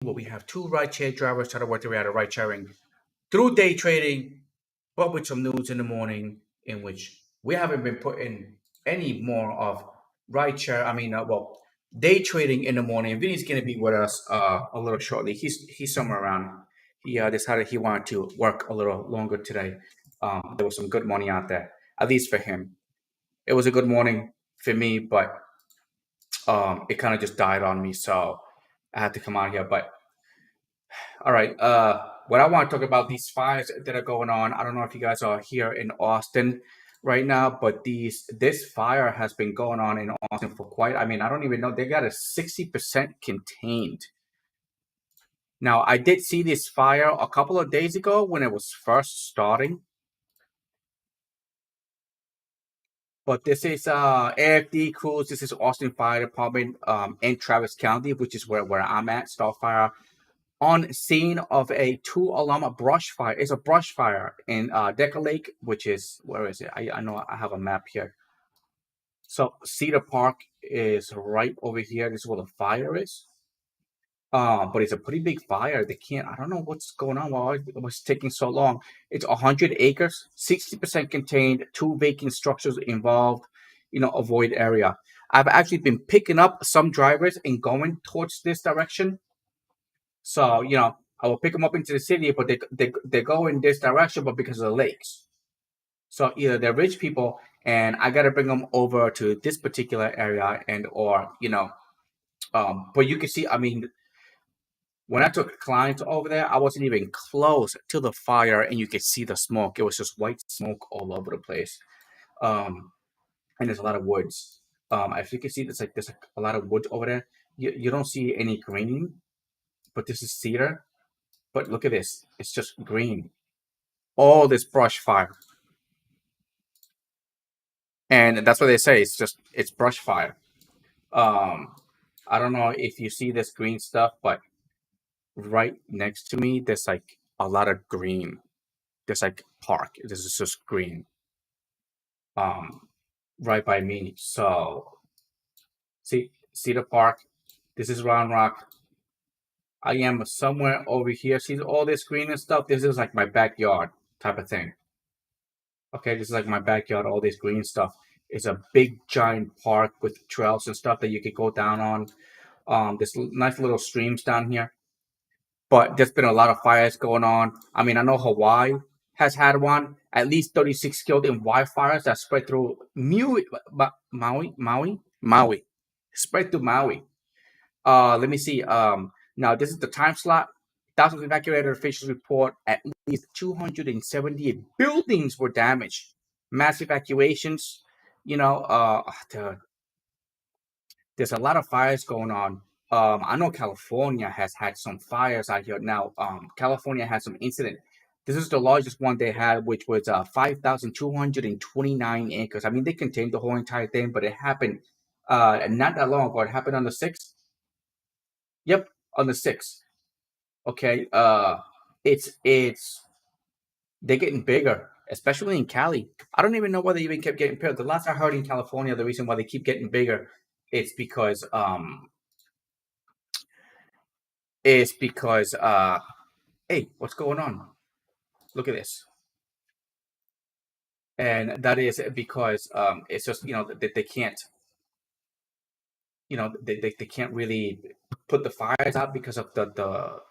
Well, we have two rideshare drivers that are working out of ride sharing through day trading, but with some news in the morning in which we haven't been putting any more of rideshare. Day trading in the morning. Vinny's going to be with us a little shortly. He's somewhere around. He decided he wanted to work a little longer today. There was some good money out there, at least for him. It was a good morning for me, but it kind of just died on me, so I had to come out here. But all right. What I want to talk about these fires that are going on. I don't know if you guys are here in Austin right now, but this fire has been going on in Austin for quite. I don't even know. They got a 60% contained. Now, I did see this fire a couple of days ago when it was first starting, but this is AFD crews. This is Austin Fire Department in Travis County, which is where I'm at. Start fire on scene of a two-alarm brush fire. It's a brush fire in Decker Lake, which is, where is it? I know I have a map here. So Cedar Park is right over here. This is where the fire is. But it's a pretty big fire. I don't know what's going on. Why it was taking so long. It's 100 acres, 60% contained, two vacant structures involved, avoid area. I've actually been picking up some drivers and going towards this direction. So, I will pick them up into the city, but they go in this direction, but because of the lakes. So either they're rich people, and I got to bring them over to this particular area, but you can see, when I took clients over there, I wasn't even close to the fire, and you could see the smoke. It was just white smoke all over the place. Um, and there's a lot of woods. If you can see, there's a lot of woods over there. You don't see any green, but this is cedar. But look at this. It's just green. All this brush fire. And that's what they say. It's brush fire. Um, I don't know if you see this green stuff, but right next to me, there's like a lot of green. There's like park. This is just green. Um, right by me. So see the park. This is Round Rock. I am somewhere over here. See all this green and stuff. This is like my backyard type of thing. Okay, this is like my backyard, all this green stuff. It's a big giant park with trails and stuff that you could go down on. There's nice little streams down here. But there's been a lot of fires going on. I know Hawaii has had one, at least 36 killed in wildfires that spread through Maui. Spread through Maui. Let me see. Now this is the time slot. Thousands of evacuated officials report at least 278 buildings were damaged. Mass evacuations. Dude, there's a lot of fires going on. I know California has had some fires out here now. California had some incident. This is the largest one they had, which was 5,229 acres. They contained the whole entire thing, but it happened not that long ago. It happened on the 6th. Yep, on the 6th. Okay. It's they're getting bigger, especially in Cali. I don't even know why they even kept getting bigger. The last I heard in California, the reason why they keep getting bigger, it's because it's because hey, what's going on? Look at this. And that is because it's just they can't they can't really put the fires out because of the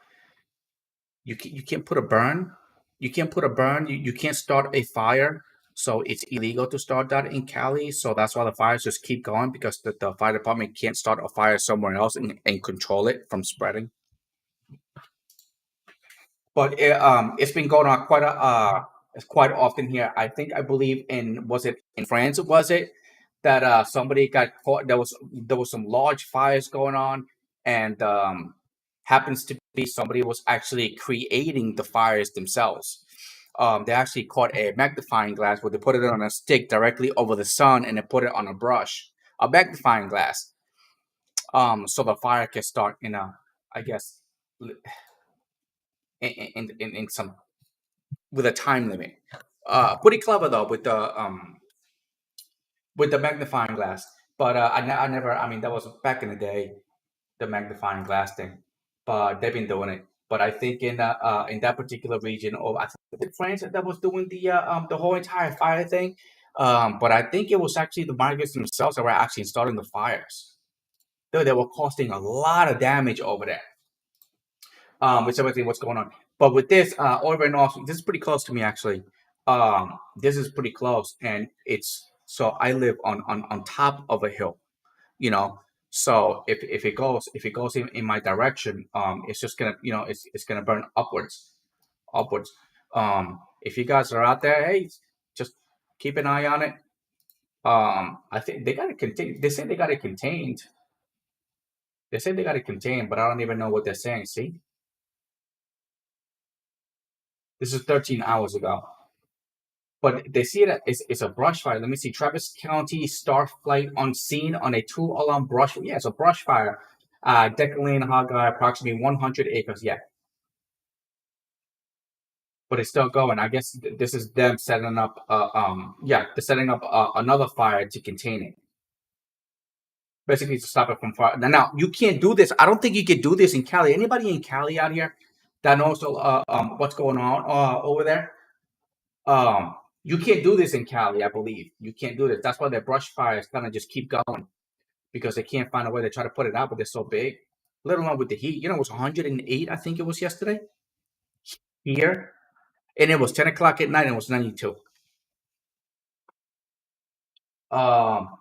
you can't put a burn. You can't put a burn. You can't start a fire. So it's illegal to start that in Cali. So that's why the fires just keep going because the fire department can't start a fire somewhere else and control it from spreading. But it's been going on it's quite often here. I believe was it in France? Was it that somebody got caught? There was some large fires going on, and happens to be somebody was actually creating the fires themselves. They actually caught a magnifying glass where they put it on a stick directly over the sun and they put it on a brush, a magnifying glass. So the fire can start I guess, in some with a time limit. Pretty clever though with the magnifying glass. But I never. That was back in the day, the magnifying glass thing. they've been doing it. But I think in that particular region, or I think the France that was doing the whole entire fire thing. But I think it was actually the migrants themselves that were actually starting the fires. They were causing a lot of damage over there. With everything what's going on. But with this, over in Austin, this is pretty close to me actually. This is pretty close, and it's so I live on top of a hill, you know. So if it goes in my direction, it's just gonna it's gonna burn upwards. If you guys are out there, hey, just keep an eye on it. I think they got it contained. They say they got it contained. They say they got it contained, but I don't even know what they're saying. See, this is 13 hours ago. But they see it as it's a brush fire. Let me see. Travis County star flight on scene on a two-alarm brush. Yeah, it's a brush fire. Declan Hagar, approximately 100 acres. Yeah, but it's still going. I guess this is them setting up. Yeah, they're setting up another fire to contain it. Basically, to stop it from fire. Now you can't do this. I don't think you could do this in Cali. Anybody in Cali out here that knows what's going on over there? You can't do this in Cali, I believe. You can't do this. That's why the brush fires kind of just keep going because they can't find a way to try to put it out, but they're so big. Let alone with the heat. You know, it was 108, I think it was yesterday here, and it was 10 o'clock at night, and it was 92. Not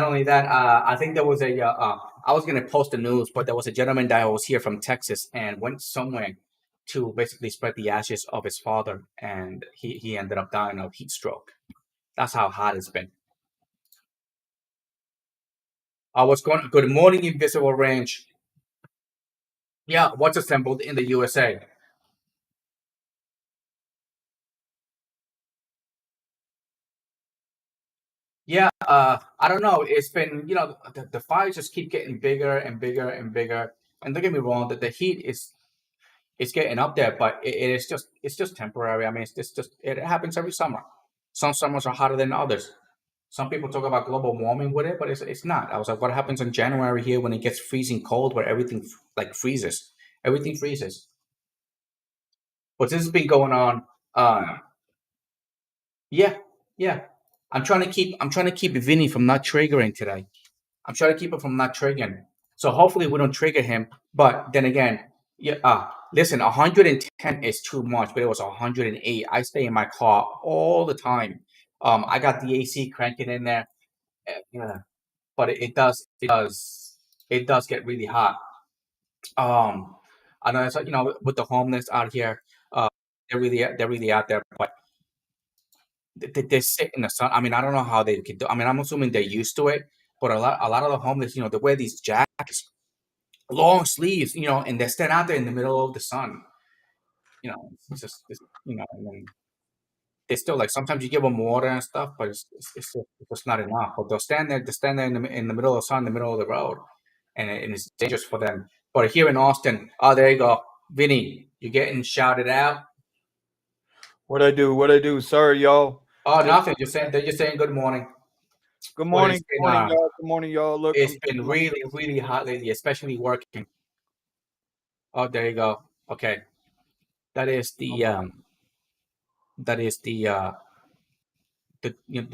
only that, I think there was I was going to post the news, but there was a gentleman that was here from Texas and went somewhere to basically spread the ashes of his father, and he ended up dying of heat stroke. That's how hot it's been. What's going? Good morning, Invisible Range. Yeah, what's assembled in the USA? Yeah, I don't know. It's been, the fires just keep getting bigger and bigger and bigger. And don't get me wrong, that the heat is getting up there, but it's just temporary. I mean, it's just it happens every summer. Some summers are hotter than others. Some people talk about global warming with it, but it's not. I was like, what happens in January here when it gets freezing cold, where everything like freezes? Everything freezes. But this has been going on. Yeah, yeah. I'm trying to keep Vinny from not triggering today. I'm trying to keep it from not triggering. So hopefully we don't trigger him. But then again, yeah. Listen, 110 is too much, but it was 108. I stay in my car all the time. I got the AC cranking in there. Yeah, but it does get really hot. Um, I know it's like, with the homeless out here, they're really out there, but they sit in the sun. I mean, I don't know how they can do. I mean, I'm assuming they're used to it, but a lot of the homeless, they wear these jackets, long sleeves, and they stand out there in the middle of the sun. It's just, and then they still like sometimes you give them water and stuff, but it's just not enough. But they stand there in the middle of the sun, in the middle of the road, and it's dangerous for them. But here in Austin, oh, there you go, Vinny, you're getting shouted out. What I do? What I do? Sorry, y'all. Oh, Just nothing. They're just saying good morning. good But morning, good morning, y'all. Good morning, y'all. Look, it's I'm been taking my really, really hot lately, especially working. Oh, there you go. Okay, that is the that is the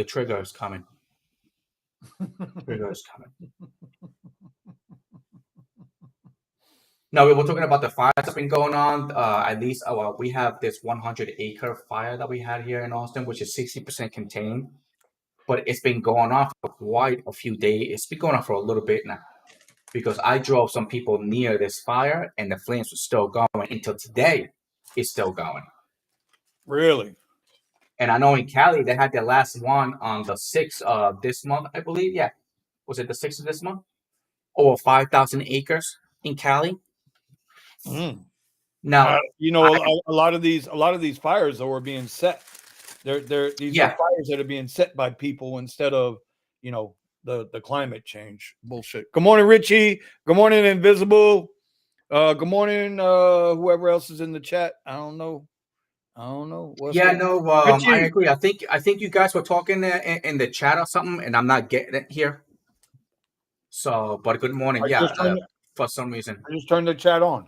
trigger is coming. Trigger is coming. No, we were talking about the fires that's been going on. At least, well, we have this 100-acre fire that we had here in Austin, which is 60% contained. But it's been going on for quite a few days. It's been going on for a little bit now because I drove some people near this fire and the flames were still going until today. It's still going. really. And I know in Cali they had their last one on the 6th of this month, I believe. Yeah, was it the 6th of this month? Over 5,000 acres in Cali. Mm. Now, I A lot of these fires though are being set. These are yeah, fires that are being set by people instead of you know the climate change bullshit. Good morning, Richie. Good morning, Invisible. Good morning, whoever else is in the chat. I don't know. I don't know what's yeah, going. no, I Richie, agree. I think you guys were talking in the chat or something, and I'm not getting it here. So, but good morning. are Yeah, you just trying to? for some reason. I just turned the chat on.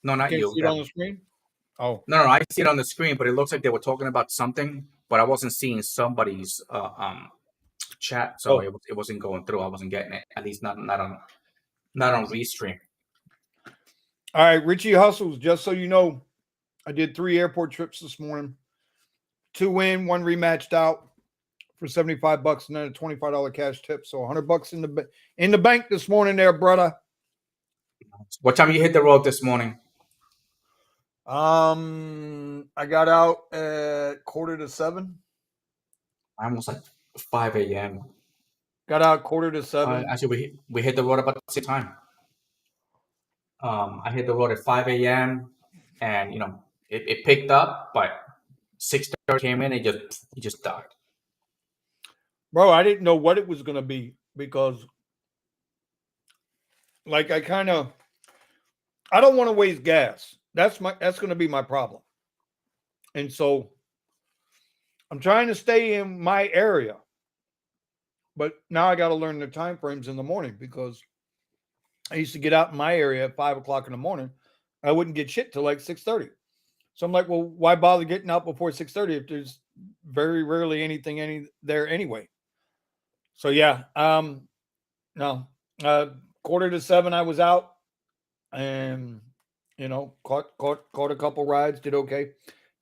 No, not Can't you. see it on the screen. Oh, No, I see it on the screen, but it looks like they were talking about something, but I wasn't seeing somebody's chat, so oh. it wasn't going through. I wasn't getting it. At least not on Restream. All right, Richie Hustles. Just so you know, I did 3 airport trips this morning. 2 in, 1 rematched out for $75, and then a $25 cash tip. So $100 in the bank this morning, there, brother. What time you hit the road this morning? I got out at 6:45. I almost like 5 a.m. Got out 6:45. Actually, we hit the road about the same time. I hit the road at 5 a.m. and it picked up, but 6:30 came in and it just died. Bro, I didn't know what it was gonna be because, like, I don't want to waste gas. That's gonna be my problem, and so I'm trying to stay in my area. But now I got to learn the time frames in the morning because I used to get out in my area at 5 o'clock in the morning. I wouldn't get shit till like 6:30. So I'm like, well, why bother getting out before 6:30 if there's very rarely anything there anyway? So yeah, no, 6:45 I was out, and caught a couple rides, did okay.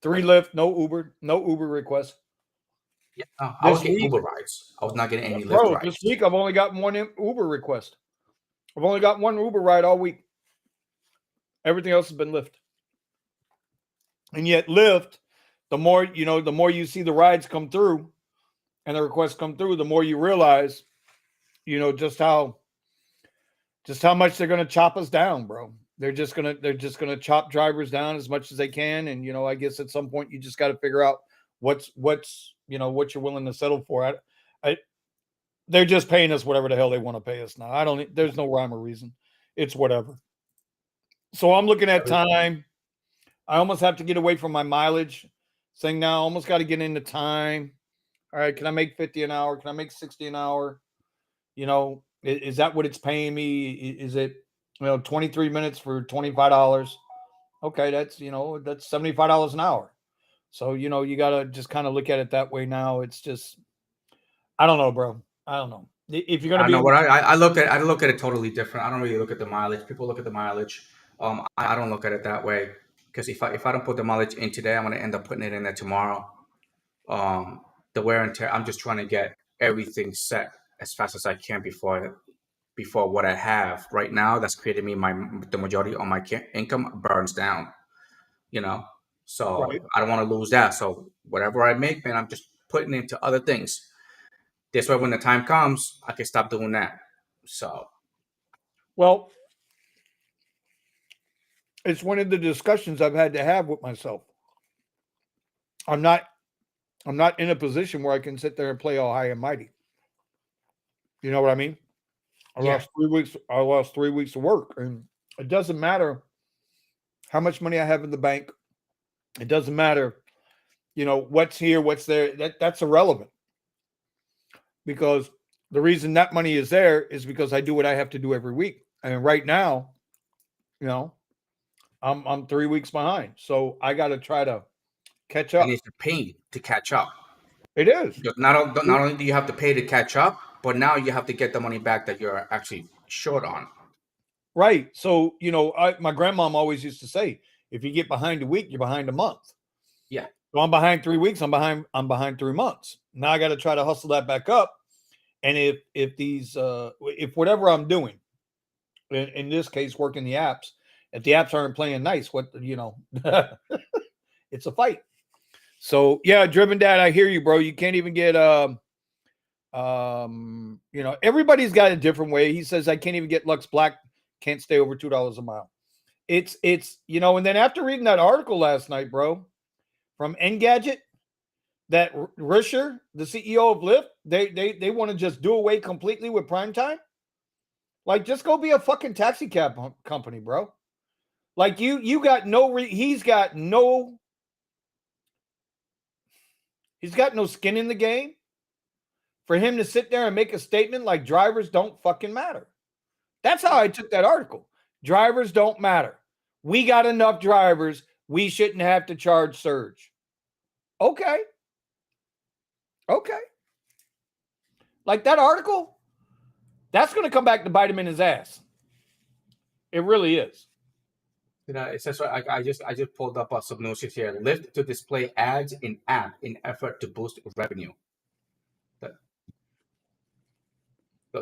3 Lyft, no Uber requests. Yeah, I was This getting week, Uber rides. I was not getting any Lyft bro, rides. this week I've only gotten 1 Uber request. I've only got 1 Uber ride all week. Everything else has been Lyft. And yet Lyft, the more you see the rides come through and the requests come through, the more you realize, just how much they're going to chop us down, bro. They're just going to chop drivers down as much as they can. And, I guess at some point you just got to figure out what you're willing to settle for. They're just paying us whatever the hell they want to pay us now. There's no rhyme or reason. It's whatever. So I'm looking at time. I almost have to get away from my mileage thing now. I almost got to get into time. All right, can I make 50 an hour? Can I make 60 an hour? Is that what it's paying me? Is it 23 minutes for $25? Okay, that's $75 an hour. So you got to just kind of look at it that way now. It's just, I don't know, bro. I don't know. If you're gonna I know be, what I look at it totally different. I don't really look at the mileage. People look at the mileage. I don't look at it that way because if I don't put the mileage in today, I'm gonna end up putting it in there tomorrow. The wear and tear. I'm just trying to get everything set as fast as I can before what I have right now. That's creating me the majority of my income burns down. So right. I don't want to lose that. So whatever I make, man, I'm just putting into other things. This way, when the time comes, I can stop doing that. So Well, it's one of the discussions I've had to have with myself. I'm not in a position where I can sit there and play all high and mighty. You know what I mean? I yeah, lost 3 weeks. I lost 3 weeks of work, and it doesn't matter how much money I have in the bank. It doesn't matter, what's here, what's there. That's irrelevant because the reason that money is there is because I do what I have to do every week. And right now, I'm 3 weeks behind, so I got to try to catch and up. it's the pain to catch up. It is. Not only do you have to pay to catch up, but now you have to get the money back that you're actually short on. Right. So, my grandmom always used to say, if you get behind a week, you're behind a month. Yeah. So I'm behind 3 weeks. I'm behind 3 months. Now I got to try to hustle that back up. And if whatever I'm doing, in this case, working the apps, if the apps aren't playing nice, it's a fight. So yeah, Driven Dad, I hear you, bro. You can't even get, everybody's got a different way. He says, I can't even get Lux Black. Can't stay over $2 a mile. It's and then after reading that article last night, bro, from Engadget, that Risher, the CEO of Lyft, they want to just do away completely with prime time. Like, just go be a fucking taxi cab company, bro. Like you got he's got no skin in the game for him to sit there and make a statement like drivers don't fucking matter. That's how I took that article. Drivers don't matter. We got enough drivers. We shouldn't have to charge surge. Okay. Okay. Like that article, that's going to come back to bite him in his ass. It really is. It says I just pulled up some news here. Lyft to display ads in app in effort to boost revenue.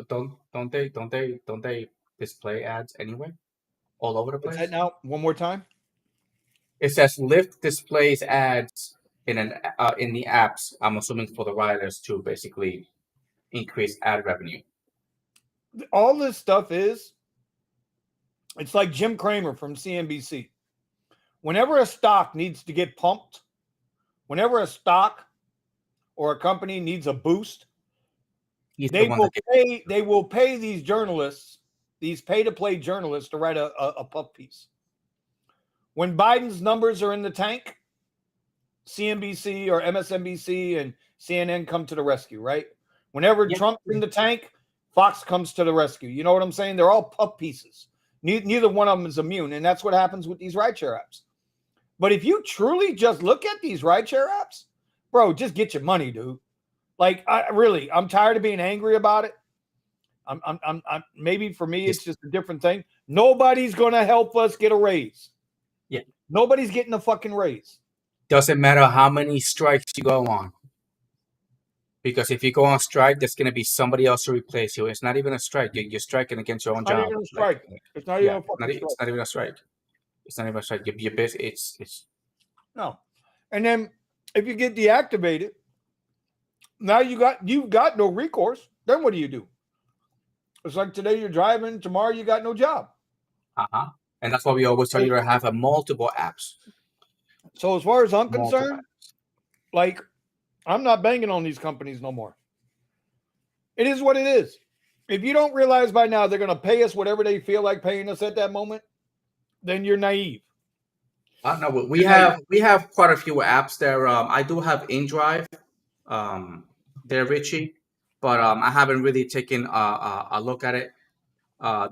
Don't they display ads anyway, all over the What's place? that now? One more time. It says Lyft displays ads in the apps. I'm assuming for the riders to basically increase ad revenue. All this stuff is, it's like Jim Cramer from CNBC. Whenever a stock needs to get pumped, whenever a stock or a company needs a boost, they will pay these journalists, these pay-to-play journalists, to write a puff piece. When Biden's numbers are in the tank, CNBC or MSNBC and CNN come to the rescue, right? Whenever Trump's in the tank, Fox comes to the rescue. You know what I'm saying? They're all puff pieces. Neither one of them is immune, and that's what happens with these rideshare apps. But if you truly just look at these rideshare apps, bro, just get your money, dude. Like, I'm tired of being angry about it. I'm maybe for me, it's just a different thing. Nobody's going to help us get a raise. Yeah. Nobody's getting a fucking raise. Doesn't matter how many strikes you go on. Because if you go on strike, there's going to be somebody else to replace you. It's not even a strike. You're striking against your own job. Not even a strike. It's not even a fucking strike. It's not even a strike. It's not even a strike. You're busy. It's no. And then if you get deactivated, now you've got no recourse. Then what do? It's like today you're driving, tomorrow you got no job. And that's why we always tell you to have multiple apps. So as far as I'm concerned, like, I'm not banging on these companies no more. It is what it is. If you don't realize by now they're going to pay us whatever they feel like paying us at that moment, then you're naive. No, we have quite a few apps there. I do have InDrive, there, Richie, but I haven't really taken a look at it.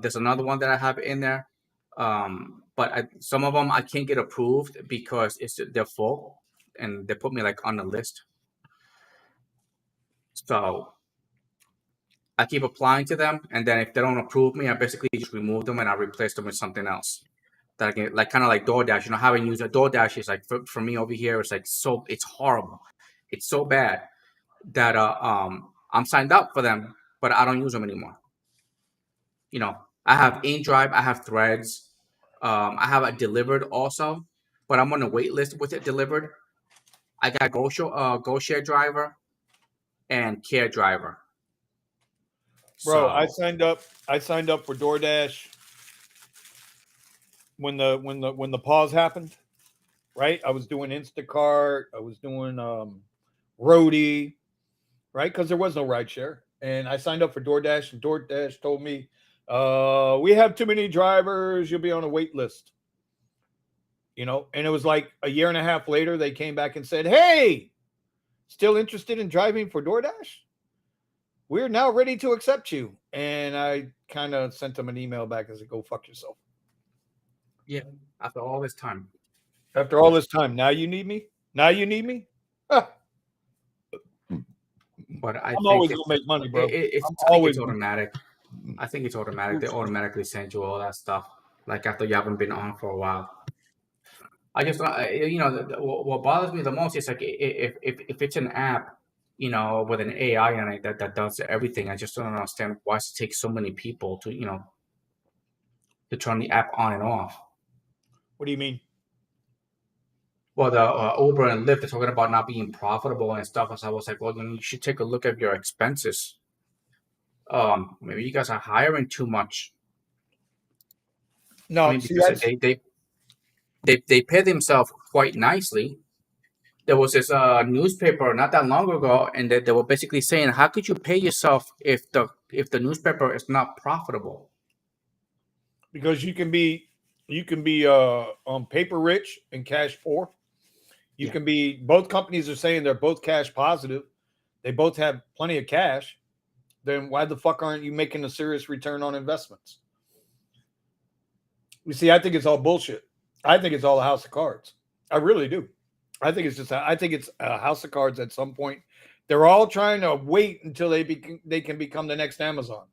There's another one that I have in there, but some of them I can't get approved because they're full, and they put me like on the list. So I keep applying to them, and then if they don't approve me, I basically just remove them and I replace them with something else that I can, like, kind of like DoorDash. You know, having used a DoorDash is like for me over here, it's like it's horrible. It's so bad that I'm signed up for them, but I don't use them anymore. You know, I have InDrive, I have Threads, I have a Delivered also, but I'm on the wait list with it Delivered. I got GoShare Driver and Care Driver. Bro, I signed up for DoorDash when the pause happened, right? I was doing Instacart, I was doing Roadie, right? Because there was no rideshare. And I signed up for DoorDash, and DoorDash told me, we have too many drivers, you'll be on a wait list. You know, and it was like a year and a half later, they came back and said, hey, still interested in driving for DoorDash? We're now ready to accept you. And I kind of sent them an email back and said, go fuck yourself. Yeah, after all this time. After all this time, now you need me? Now you need me? But I'm always going to make money, bro. I think it's automatic. I think it's automatic. They automatically send you all that stuff, like after you haven't been on for a while. I just, what bothers me the most is like if it's an app, you know, with an AI on it that does everything. I just don't understand why it takes so many people to, you know, to turn the app on and off. What do you mean? Well, the Uber and Lyft are talking about not being profitable and stuff. So I was like, well, then you should take a look at your expenses. Maybe you guys are hiring too much. No, I mean, because they pay themselves quite nicely. There was this newspaper not that long ago, and they were basically saying, how could you pay yourself if the newspaper is not profitable? Because you can be paper rich and cash poor. You can be, both companies are saying they're both cash positive. They both have plenty of cash. Then why the fuck aren't you making a serious return on investments? You see, I think it's all bullshit. I think it's all a house of cards. I really do. I think it's a house of cards at some point. They're all trying to wait until they can become the next Amazon.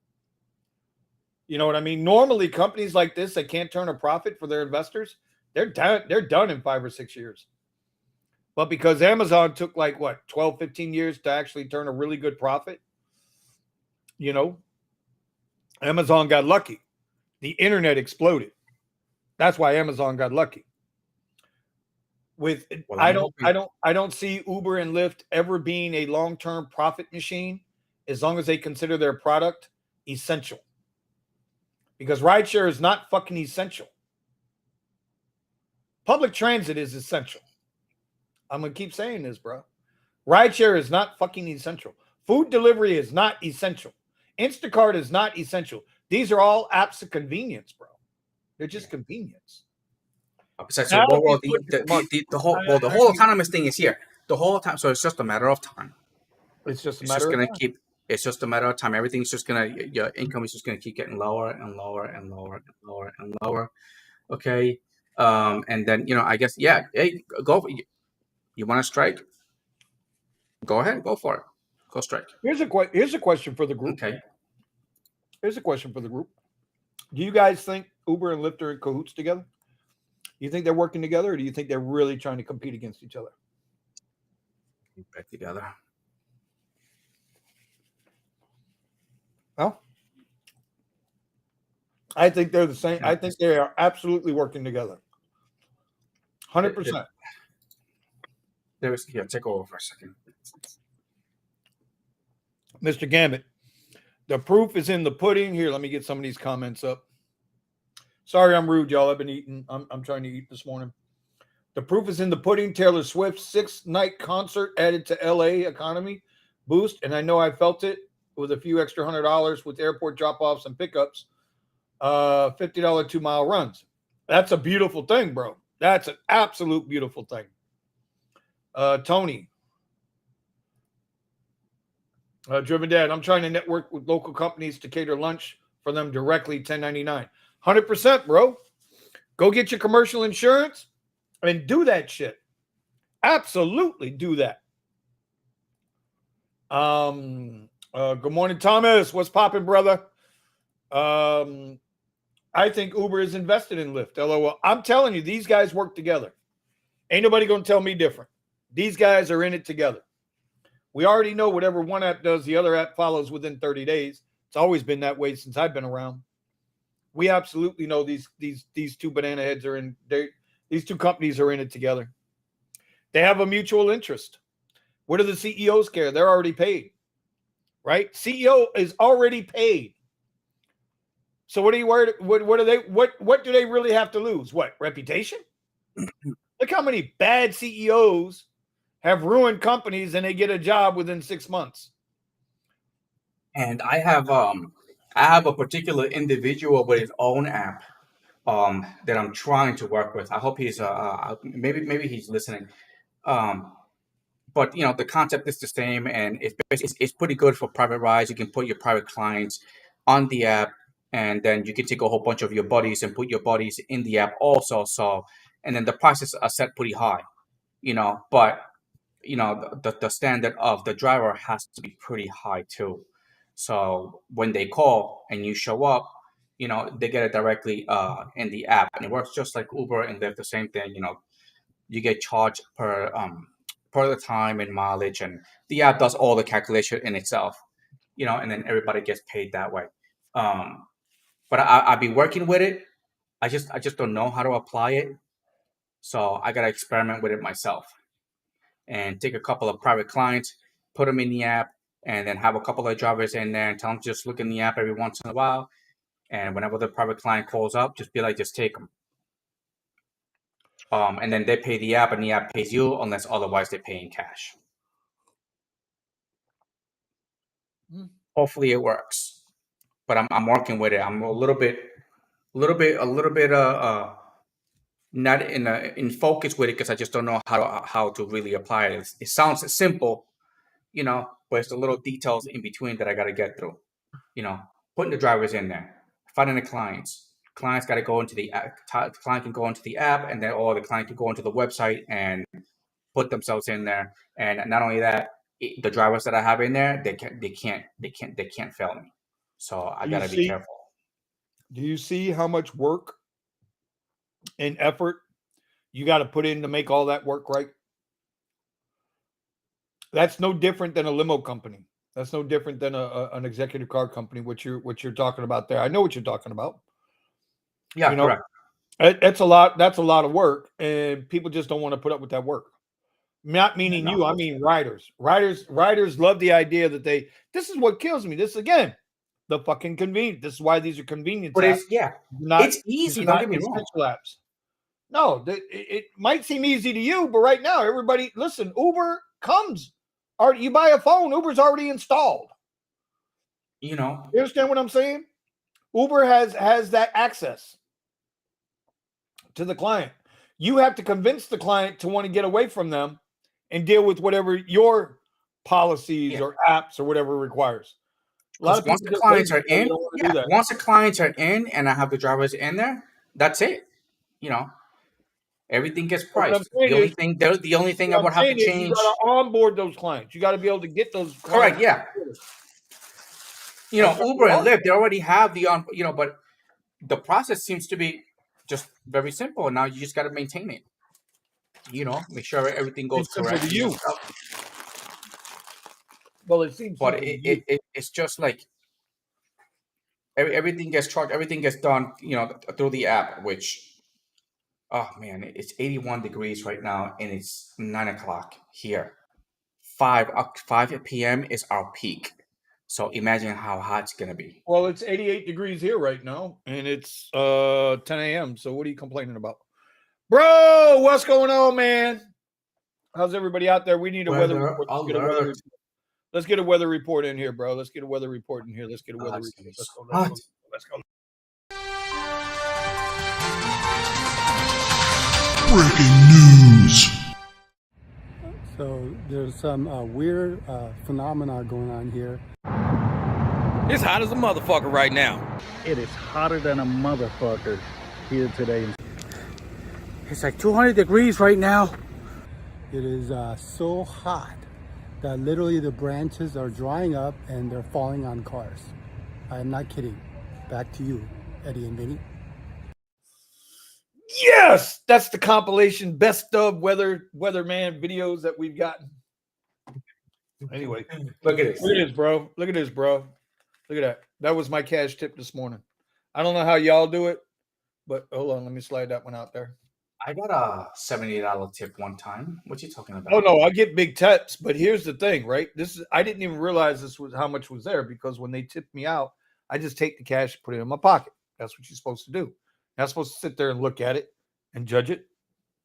You know what I mean? Normally, companies like this that can't turn a profit for their investors, they're done in 5 or 6 years. But because Amazon took like what 12, 15 years to actually turn a really good profit, you know, Amazon got lucky. The internet exploded. That's why Amazon got lucky. With Well, I'm hoping. I don't see Uber and Lyft ever being a long-term profit machine as long as they consider their product essential. Because rideshare is not fucking essential. Public transit is essential. I'm gonna keep saying this, bro. Rideshare is not fucking essential. Food delivery is not essential. Instacart is not essential. These are all apps of convenience, bro. They're just convenience. Besides, so Now well, he's pushing for money. the whole autonomous thing is here. The whole time, so it's just a matter of time. It's just a It's just matter of gonna time. keep. It's just a matter of time. Everything's just gonna. Your income is just gonna keep getting lower and lower and lower and lower and lower. Okay. And then I guess yeah. Hey, go. You want to strike? Go ahead. Go for it. Go strike. Here's a question for the group. Okay. Here's a question for the group. Do you guys think Uber and Lyft are in cahoots together? You think they're working together, or do you think they're really trying to compete against each other? Back together. Well, I think they're the same. I think they are absolutely working together. 100%. There's here. Take over for a second. Mr. Gambit, the proof is in the pudding. Here, let me get some of these comments up. Sorry, I'm rude, y'all. I've been eating. I'm trying to eat this morning. The proof is in the pudding. Taylor Swift's 6-night concert added to LA economy boost, and I know I felt it with a few extra $100 with airport drop-offs and pickups. $50 2-mile runs. That's a beautiful thing, bro. That's an absolute beautiful thing. Tony. Driven Dad, I'm trying to network with local companies to cater lunch for them directly, 1099. 100%, bro. Go get your commercial insurance and do that shit. Absolutely do that. Good morning, Thomas. What's popping, brother? I think Uber is invested in Lyft. LOL. I'm telling you, these guys work together. Ain't nobody going to tell me different. These guys are in it together. We already know whatever one app does, the other app follows within 30 days. It's always been that way since I've been around. We absolutely know these two banana heads are in. These two companies are in it together. They have a mutual interest. What do the CEOs care? They're already paid, right? CEO is already paid. So what are you worried? What do they? What do they really have to lose? What, reputation? Look how many bad CEOs have ruined companies and they get a job within 6 months. And I have a particular individual with his own app that I'm trying to work with. I hope he's maybe he's listening. But the concept is the same, and it's pretty good for private rides. You can put your private clients on the app, and then you can take a whole bunch of your buddies and put your buddies in the app also. So, and then the prices are set pretty high, but the standard of the driver has to be pretty high too. So when they call and you show up, they get it directly in the app, and it works just like Uber and Lyft. The same thing. You get charged per the time and mileage, and the app does all the calculation in itself. And then everybody gets paid that way. But I'll be working with it. I just don't know how to apply it, so I gotta experiment with it myself and take a couple of private clients, put them in the app, and then have a couple of drivers in there and tell them to just look in the app every once in a while. And whenever the private client calls up, just be like, just take them. And then they pay the app, and the app pays you unless otherwise they pay in cash. Hopefully it works, but I'm working with it. I'm a little bit not in focus with it because I just don't know how to really apply it. It sounds simple, but it's the little details in between that I got to get through. Putting the drivers in there, finding the clients, client's got to go into the app. Client can go into the app, and then or the client can go into the website and put themselves in there. And not only that, the drivers that I have in there, they can't fail me. So I Do you gotta be see? careful. Do you see how much work and effort you got to put in to make all that work right? That's no different than a limo company. That's no different than an executive car company. What you're talking about there? I know what you're talking about. Yeah, You know, correct. that's a lot. That's a lot of work, and people just don't want to put up with that work. Not meaning No, you. I mean riders. Riders love the idea that they. This is what kills me. This again, the fucking convenience. This is why these are convenience but apps. it's These easy. are Don't not get me wrong. essential apps. No, it might seem easy to you, but right now, everybody, listen, Uber comes. Or you buy a phone, Uber's already installed. You know, You understand what I'm saying? Uber has that access to the client. You have to convince the client to want to get away from them and deal with whatever your policies yeah. or apps or whatever requires. A lot Because of once people the get clients lazy, are so they in, don't want to yeah, do that. once the clients are in, and I have the drivers in there, that's it. You know, everything gets But what I'm priced. saying is, The only thing I what I'm would have to saying is, you got change. to onboard those clients. You got to be able to get those Correct. clients. Yeah. You That's know, gonna be Uber and hard. Lyft, they already have the on. You know, but the process seems to be just very simple. And now you just got to maintain it. You know, make sure everything goes It's simple to correctly and you. stuff. Well, it seems But simple to you. it's just like everything gets charged, everything gets done. You know, through the app. Which, oh man, it's 81 degrees right now, and it's 9 o'clock here. 5 p.m. is our peak. So imagine how hot it's gonna be. Well, it's 88 degrees here right now, and it's 10 a.m. So what are you complaining about, bro? What's going on, man? How's everybody out there? We need a weather Weather report. Let's get a weather alert. report. Let's get a weather report in here, bro. Let's get a weather report in here. Let's get a weather It's gonna report. be Let's so go. Let's hot. go. Let's go. Breaking news. So there's some weird phenomena going on here. It's hot as a motherfucker right now. It is hotter than a motherfucker here today. It's like 200 degrees right now. It is so hot that literally the branches are drying up and they're falling on cars. I'm not kidding. Back to you, Eddie and Vinny. Yes, that's the compilation best of weatherman videos that we've gotten. Anyway, Look at this. look at this, bro. Look at this, bro. Look at that. That was my cash tip this morning. I don't know how y'all do it, but hold on, let me slide that one out there. I got a $70 tip one time. What you talking about? Oh no, I get big tips, but here's the thing, right? I didn't even realize this was how much was there because when they tipped me out, I just take the cash and put it in my pocket. That's what you're supposed to do. You're not supposed to sit there and look at it and judge it.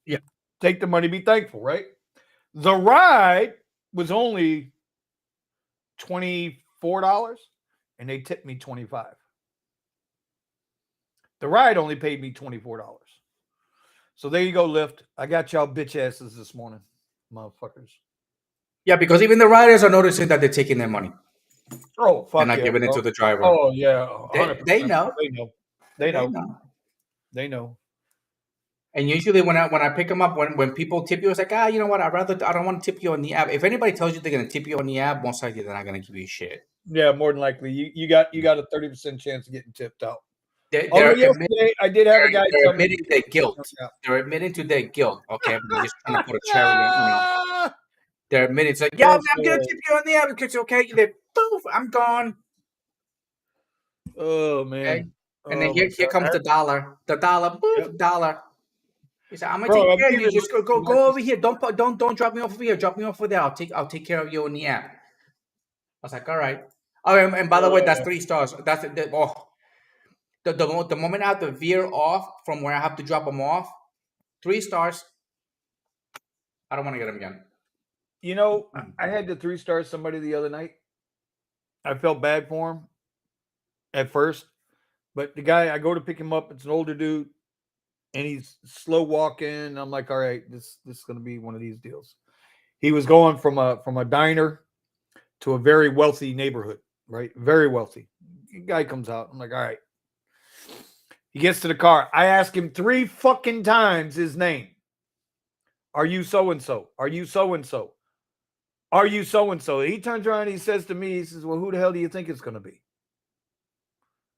Yeah. Take the money, be thankful, right? The ride was only $24 and they tipped me $25. The ride only paid me $24. So there you go, Lyft. I got y'all bitch asses this morning, motherfuckers. Yeah, because even the riders are noticing that they're taking their money Oh, fuck and not yeah, giving it bro. to the driver. Oh yeah, They 100%. know. They know. They know. They know. And usually when I pick them up, when people tip you, it's like, you know what? I don't want to tip you on the app. If anybody tells you they're gonna tip you on the app, most likely they're not gonna give you shit. Yeah, more than likely. You got a 30% chance of getting tipped out. They're, Although they're, admit, yesterday I did have a guy they're tell me admitting their guilt. They're admitting to their guilt. Okay, but they're just trying to put a cherry on. They're admitting. It's like, I'm gonna tip you on the app because okay, they poof, I'm gone. Oh man. Okay? And then Oh, my here comes God. the dollar. The dollar, poof, Yep. dollar. He said, I'm gonna Bro, take I'm care of you. thinking Just go over here. Don't drop me off over here. Drop me off over there. I'll take care of you on the app. I was like, all right. Oh, and by the way, that's 3 stars. That's the moment I have to veer off from where I have to drop them off, 3 stars. I don't want to get them again. You know, I had to 3-star somebody the other night. I felt bad for him at first, but the guy, I go to pick him up. It's an older dude, and he's slow walking. I'm like, all right, this is going to be one of these deals. He was going from a diner to a very wealthy neighborhood, right? Very wealthy. The guy comes out. I'm like, all right. He gets to the car. I ask him 3 fucking times his name. Are you so-and-so? Are you so-and-so? Are you so-and-so? He turns around and he says to me, he says, well, who the hell do you think it's going to be?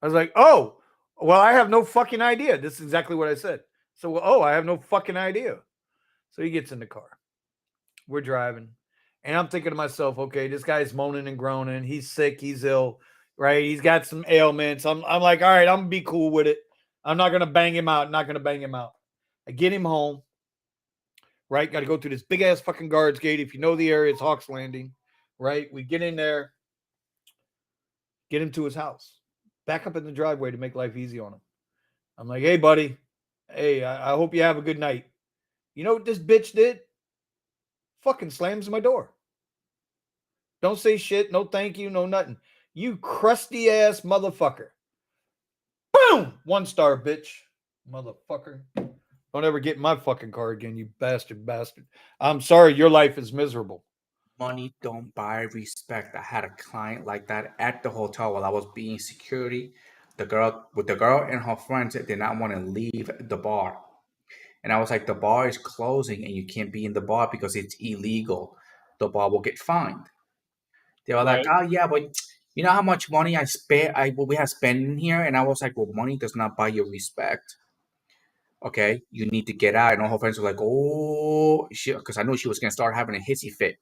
I was like, oh, well, I have no fucking idea. This is exactly what I said. So, well, oh, I have no fucking idea. So he gets in the car. We're driving. And I'm thinking to myself, okay, this guy's moaning and groaning. He's sick. He's ill, right? He's got some ailments. I'm like, all right, I'm going to be cool with it. I'm not going to bang him out. Not going to bang him out. I get him home, right? Got to go through this big-ass fucking guards gate. If you know the area, it's Hawks Landing, right? We get in there, get him to his house, back up in the driveway to make life easy on him. I'm like, hey, buddy. Hey, I hope you have a good night. You know what this bitch did? Fucking slams my door. Don't say shit. No thank you. No nothing. You crusty ass motherfucker. Boom! 1 star, bitch. Motherfucker. Don't ever get in my fucking car again, you bastard. I'm sorry. Your life is miserable. Money don't buy respect. I had a client like that at the hotel while I was being security. The girl and her friends did not want to leave the bar. And I was like, the bar is closing and you can't be in the bar because it's illegal. The bar will get fined. They were like, oh yeah, but you know how much money we have spent in here? And I was like, well, money does not buy you respect. Okay, you need to get out. And all her friends were like, oh, because I knew she was gonna start having a hissy fit.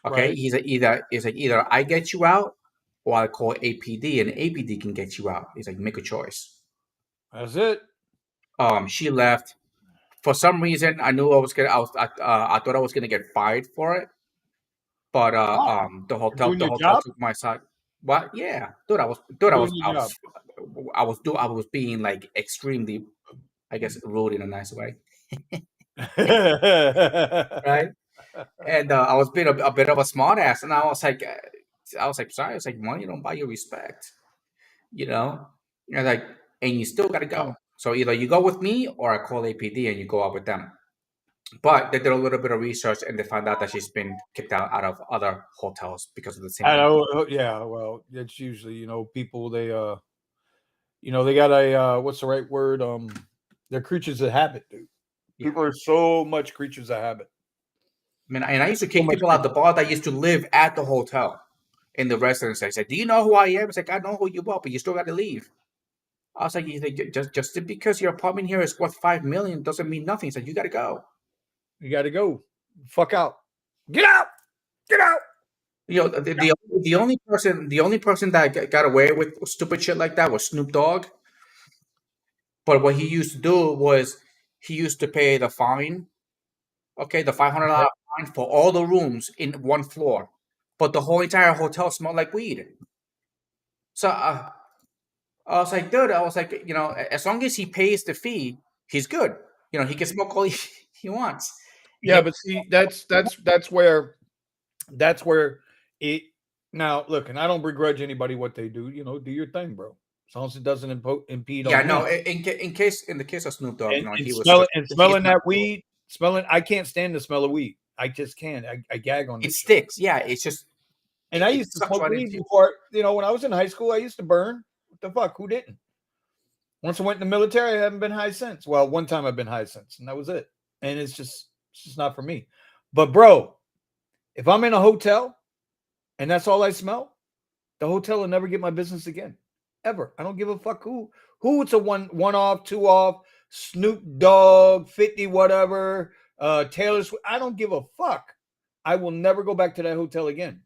Okay, Right. he's like, either I get you out or I call APD, and APD can get you out. He's like, make a choice. That's it. She left. For some reason, I knew I thought I was gonna get fired for it. But the doing your hotel job? took my side. What? Yeah, Doing your job. I was being like extremely, I guess, rude in a nice way, right? And I was being a bit of a smart ass, and I was like, sorry, it's like money don't buy you respect, you know. You're like, and you still gotta go. So either you go with me or I call APD and you go out with them. But they did a little bit of research and they found out that she's been kicked out of other hotels because of the same I thing. know. Yeah. Well, it's usually, people, they got a, what's the right word? They're creatures of habit, dude. Yeah. People are so much creatures of habit. I mean, and I used to kick people out the bar that used to live at the hotel in the residence. I said, do you know who I am? It's like, I know who you are, but you still got to leave. I was like, just because your apartment here is worth $5 million doesn't mean nothing. So you got to go. You got to go. Fuck out. Get out. Get out. You know, the only person that got away with stupid shit like that was Snoop Dogg. But what he used to do was he used to pay the fine, okay, the $500 fine for all the rooms in one floor, but the whole entire hotel smelled like weed. So I was like, dude, as long as he pays the fee, he's good. You know, he can smoke all he wants. Yeah, but see, that's where it. Now, look, and I don't begrudge anybody what they do. Do your thing, bro. As long as it doesn't impede Yeah, on no. me. In the case of Snoop Dogg, And he was smelling that weed, I can't stand the smell of weed. I just can't. I gag on it it. sticks. Yeah, it's just. And I used to smoke weed before. When I was in high school, I used to burn. What the fuck? Who didn't? Once I went in the military, I haven't been high since. Well, one time I've been high since, and that was it. And it's just not for me. But bro, if I'm in a hotel and that's all I smell, the hotel will never get my business again. Ever. I don't give a fuck who it's a one off, 2 off, Snoop Dogg, 50 whatever, Taylor Swift. I don't give a fuck. I will never go back to that hotel again.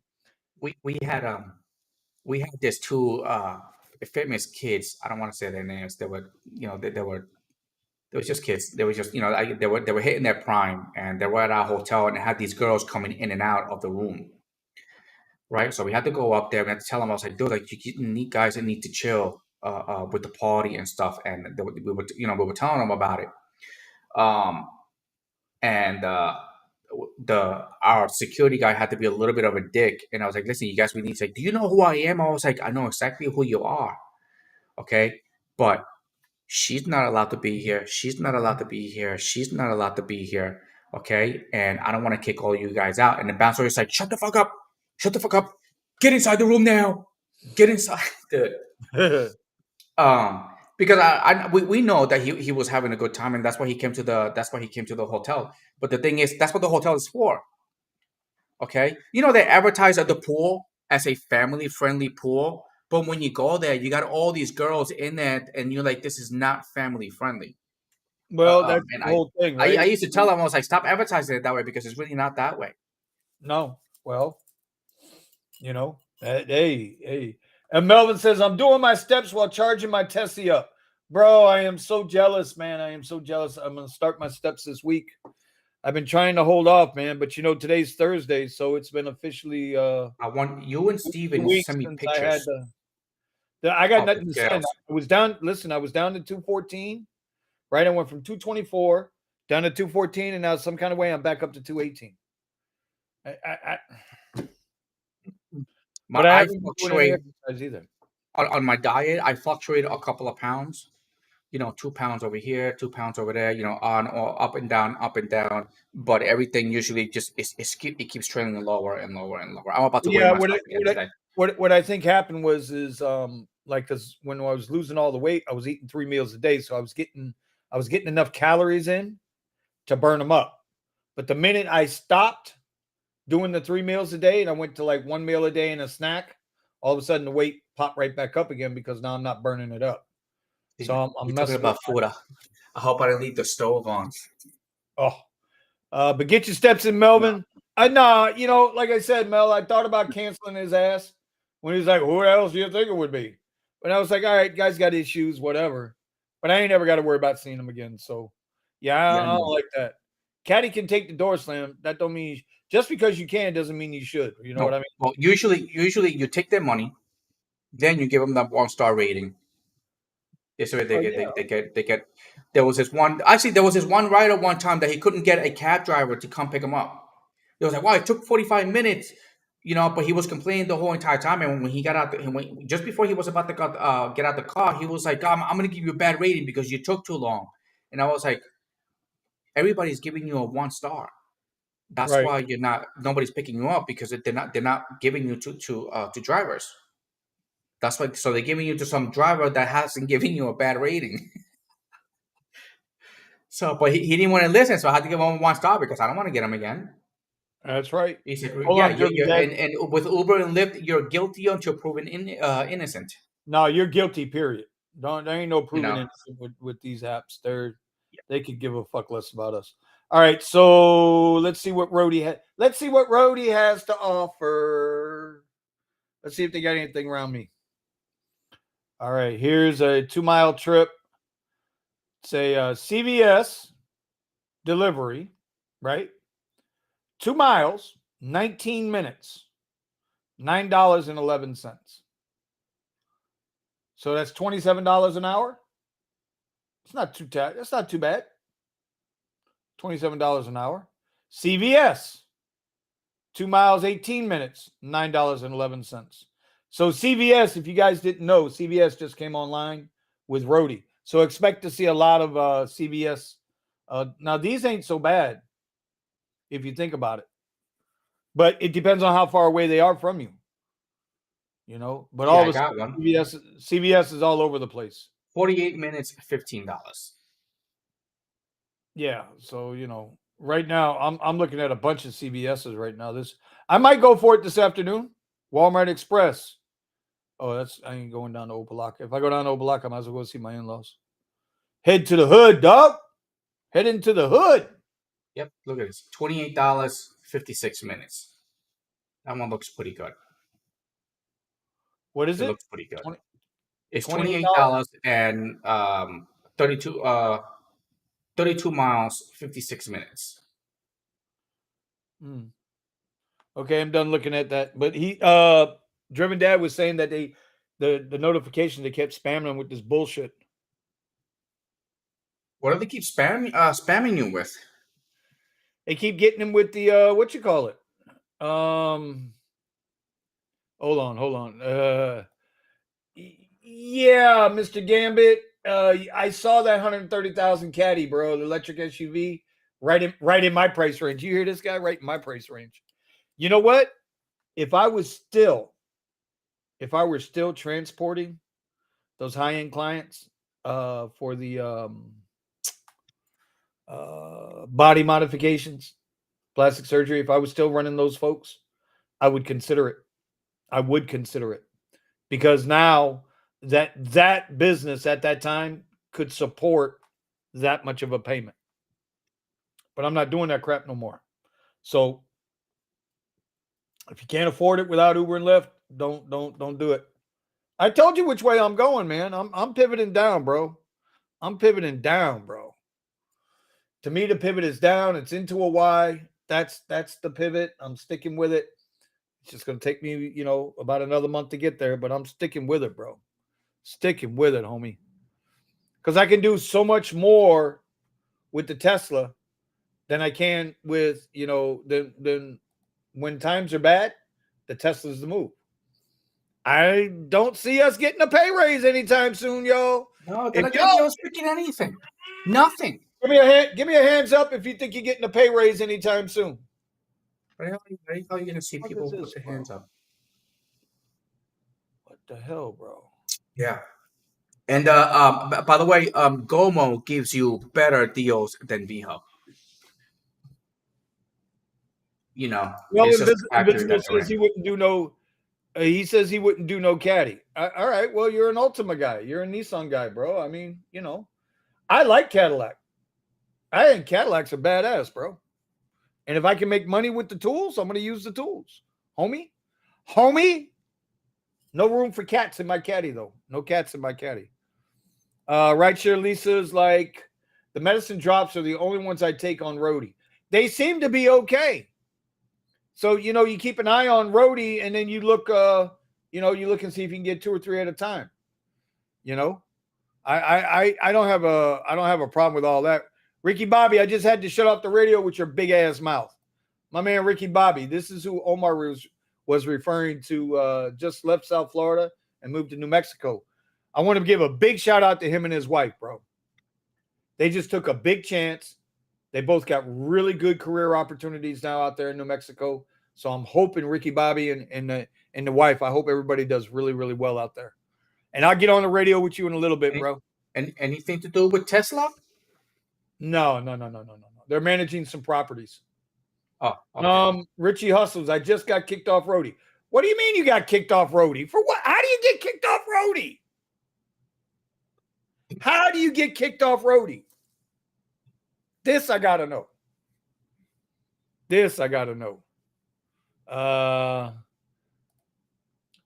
We had this 2 famous kids. I don't want to say their names. They were, they were just kids. They were just, they were hitting their prime, and they were at our hotel, and they had these girls coming in and out of the room. Right, so we had to go up there. We had to tell them. I was like, dude, like you need guys that need to chill with the party and stuff. And we were telling them about it. And our security guy had to be a little bit of a dick. And I was like, listen, you guys, we need to. Like, do you know who I am? I was like, I know exactly who you are. Okay, but she's not allowed to be here. She's not allowed to be here. She's not allowed to be here. Okay, and I don't want to kick all you guys out. And the bouncer is like, shut the fuck up. Shut the fuck up. Get inside the room now. Get inside. Dude. because we know that he was having a good time, and that's why he came to the hotel. But the thing is, that's what the hotel is for. Okay, they advertise at the pool as a family friendly pool, but when you go there, you got all these girls in it, and you're like, this is not family friendly. Well, that's And the whole thing, I right? used to tell them, I was like, stop advertising it that way because it's really not that way. No. Well, hey. And Melvin says, I'm doing my steps while charging my Tessie up. Bro, I am so jealous, man. I am so jealous. I'm going to start my steps this week. I've been trying to hold off, man, but today's Thursday, so it's been officially I want you and 2 Steven to weeks send me since I had pictures I got of the nothing to send. girls. I was down to 214, right? I went from 224 down to 214, and now some kind of way I'm back up to 218. But I I haven't been doing any fluctuate exercise either. on my diet. I fluctuate a couple of pounds. 2 pounds over here, 2 pounds over there. On or up and down, up and down. But everything usually just it keeps trailing lower and lower and lower. I'm about to weigh Yeah, myself again today. what I think happened was because when I was losing all the weight, I was eating 3 meals a day, so I was getting enough calories in to burn them up. But the minute I stopped doing the 3 meals a day and I went to like 1 meal a day and a snack, all of a sudden the weight popped right back up again because now I'm not burning it up. So I'm You're talking messing with about food. I hope I didn't leave the stove on. but get your steps in, Melvin. I know, like I said, Mel, I thought about canceling his ass when he was like, who else do you think it would be? But I was like, all right, guys got issues, whatever. But I ain't never got to worry about seeing him again. So yeah, Yeah, I don't like that. Caddy can take the door slam. That don't mean just because you can doesn't mean you should. You know no. what I mean? Well, usually you take their money, then you give them that 1-star rating. This way Oh, they get. There was this one. Actually, there was this one rider one time that he couldn't get a cab driver to come pick him up. It was like, wow, it took 45 minutes, but he was complaining the whole entire time. And when he got out, just before he was about to get out the car, he was like, I'm going to give you a bad rating because you took too long. And I was like, everybody's giving you a 1-star. That's right. why nobody's picking you up because they're not giving you to drivers. That's why, so they're giving you to some driver that hasn't given you a bad rating. So, but he didn't want to listen, so I had to give him a 1-star because I don't want to get him again. That's right. He said, Hold "Yeah, on, Driven Dad. and with Uber and Lyft, you're guilty until proven innocent." No, you're guilty, period. There ain't no You proving know, innocent with these apps. They could give a fuck less about us. All right, so let's see what Rhodey has to offer. Let's see if they got anything around me. All right, here's a 2-mile trip. It's a CVS delivery, right? 2 miles, 19 minutes, $9.11. So that's $27 an hour. That's not too bad. $27 an hour. CVS, 2 miles, 18 minutes, $9.11. So CVS, if you guys didn't know, CVS just came online with Rhodey. So expect to see a lot of CVS. Now, these ain't so bad if you think about it. But it depends on how far away they are from you. But all I of a got sudden, one. CVS is all over the place. 48 minutes, $15. Yeah, so right now I'm looking at a bunch of CVSs right now. I might go for it this afternoon. Walmart Express. Oh, I ain't going down to Opelika. If I go down to Opelika, I might as well go see my in-laws. Head to the hood, dog. Head into the hood. Yep, look at this. $28, 56 minutes. That one looks pretty good. What is It it? looks pretty good. It's $28 $28 and 32 miles, 56 minutes. Okay, I'm done looking at that. But Driven Dad was saying that the notification, they kept spamming him with this bullshit. What do they keep spamming you with? They keep getting him with the what you call it? Hold on. Yeah, Mr. Gambit. I saw that 130,000 caddy, bro, the electric SUV, right in my price range. You hear this guy? Right in my price range. You know what? If I were still transporting those high-end clients, for the body modifications, plastic surgery, if I was still running those folks, I would consider it. I would consider it because now that business at that time could support that much of a payment. But I'm not doing that crap no more. So if you can't afford it without Uber and Lyft, don't do it. I told you which way I'm going, man. I'm pivoting down, bro. I'm pivoting down, bro. To me, the pivot is down. It's into a Y. That's the pivot. I'm sticking with it. It's just going to take me, about another month to get there, but I'm sticking with it, bro. Sticking with it, homie. Because I can do so much more with the Tesla than I can with, than when times are bad, the Tesla's the move. I don't see us getting a pay raise anytime soon, yo. No, If they're y'all not speaking anything. Nothing. give me a hands up if you think you're getting a pay raise anytime soon. How are you going to see What people is this, put their bro? hands up? What the hell, bro? Yeah. And by the way, Gomo gives you better deals than VHub. Well, It's just factory Invisible that they're says in. he wouldn't do no. He says he wouldn't do no caddy. All right. Well, you're an Ultima guy. You're a Nissan guy, bro. I mean, I like Cadillac. I think Cadillacs are badass, bro. And if I can make money with the tools, I'm going to use the tools, homie. No room for cats in my caddy, though. No cats in my caddy. Rideshare Lisa's like, the medicine drops are the only ones I take on roadie. They seem to be okay. So, you keep an eye on roadie and then you look, you look and see if you can get 2 or 3 at a time. I don't have a problem with all that. Ricky Bobby, I just had to shut off the radio with your big ass mouth. My man, Ricky Bobby, this is who Omar was referring to, just left South Florida and moved to New Mexico. I want to give a big shout out to him and his wife, bro. They just took a big chance. They both got really good career opportunities now out there in New Mexico. So I'm hoping Ricky Bobby and the wife, I hope everybody does really, really well out there. And I'll get on the radio with you in a little bit, bro. Anything to do with Tesla? No. They're managing some properties. Oh, okay. Richie Hustles, I just got kicked off roadie. What do you mean you got kicked off roadie? For what? How do you get kicked off roadie? How do you get kicked off roadie? This I gotta know.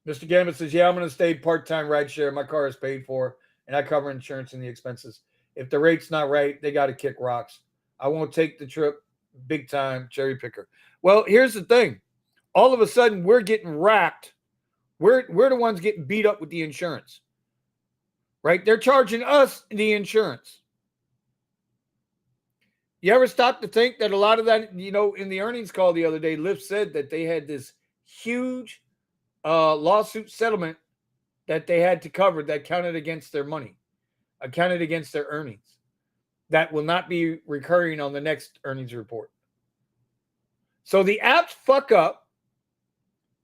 Mr. Gambit says, yeah, I'm going to stay part-time rideshare. My car is paid for, and I cover insurance and the expenses. If the rate's not right, they got to kick rocks. I won't take the trip. Big time cherry picker. Well, here's the thing. All of a sudden, we're getting racked. We're the ones getting beat up with the insurance. Right? They're charging us the insurance. You ever stop to think that a lot of that, in the earnings call the other day, Lyft said that they had this huge lawsuit settlement that they had to cover that counted against their money, counted against their earnings. That will not be recurring on the next earnings report. So the apps fuck up.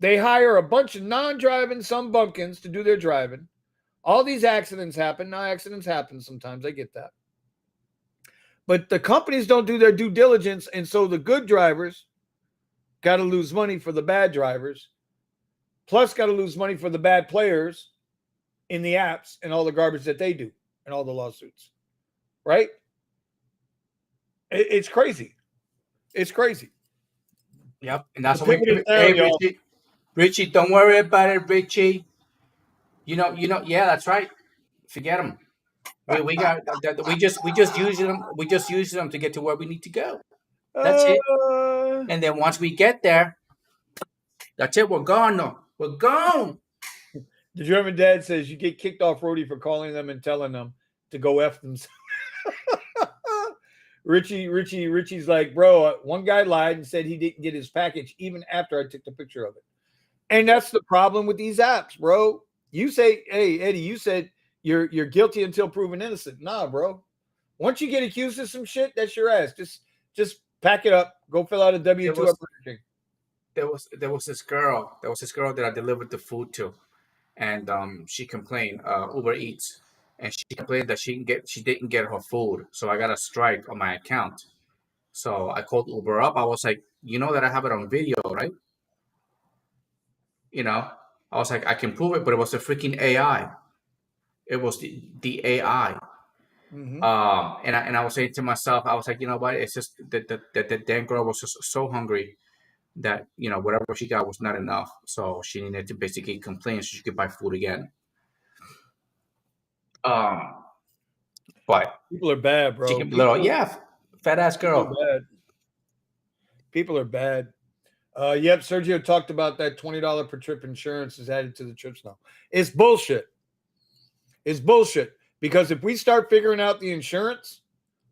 They hire a bunch of non-driving some bumpkins to do their driving. All these accidents happen. Now, accidents happen sometimes. I get that. But the companies don't do their due diligence, and so the good drivers got to lose money for the bad drivers, plus got to lose money for the bad players in the apps and all the garbage that they do and all the lawsuits. Right? It's crazy. It's crazy. Yep, and that's The what pivot is hey, down, y'all. Richie, don't worry about it, Richie. Yeah, that's right. Forget them. We got we just use them. We just use them to get to where we need to go. That's it. And then once we get there, that's it. We're gone. No, we're gone. The German dad says you get kicked off roadie for calling them and telling them to go F themselves. Richie's like, bro, one guy lied and said he didn't get his package even after I took the picture of it. And that's the problem with these apps, bro. You say, hey, Eddie, you said you're guilty until proven innocent. Nah, bro. Once you get accused of some shit, that's your ass. Just pack it up. Go fill out a W-2 up. There was this girl that I delivered the food to, and she complained, Uber Eats. and she complained that she didn't get her food, so I got a strike on my account. So I called Uber up. I was like, you know that I have it on video, right? You know, I was like, I can prove it, but it was the freaking AI. It was the AI. Mhm. And I was saying to myself, I was like, you know what? It's just that the damn girl was just so hungry that whatever she got was not enough. So she needed to basically complain so she could buy food again. Um, but People are bad, she bro. can be little, yeah, fat ass People are girl. bad. People are bad. Yep, Sergio talked about that $20 per trip insurance is added to the trips now. It's bullshit. It's bullshit. Because if we start figuring out the insurance,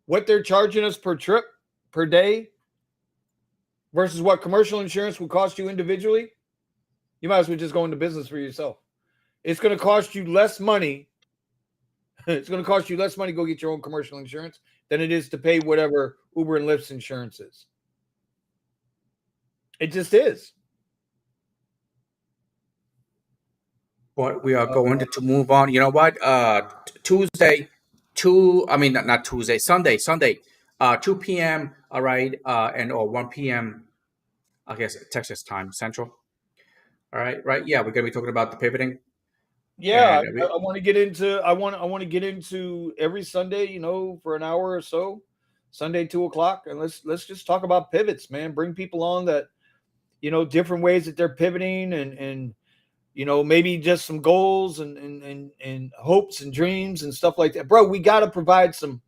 what they're charging us per trip per day versus what commercial insurance would cost you individually, you might as well just go into business for yourself. It's going to cost you less money. It's going to cost you less money to go get your own commercial insurance than it is to pay whatever Uber and Lyft's insurance is. It just is. But we are going to move on. You know what? Tuesday, I mean, not Tuesday, Sunday, 2 p.m. All right, or 1 p.m. I guess Texas time, Central. All right, right. Yeah, we're gonna be talking about the pivoting. Yeah, And I want to get into. I want to get into every Sunday, for an hour or so, Sunday 2 o'clock, and let's just talk about pivots, man. Bring people on that, different ways that they're pivoting, and maybe just some goals and hopes and dreams and stuff like that, bro. We got to provide some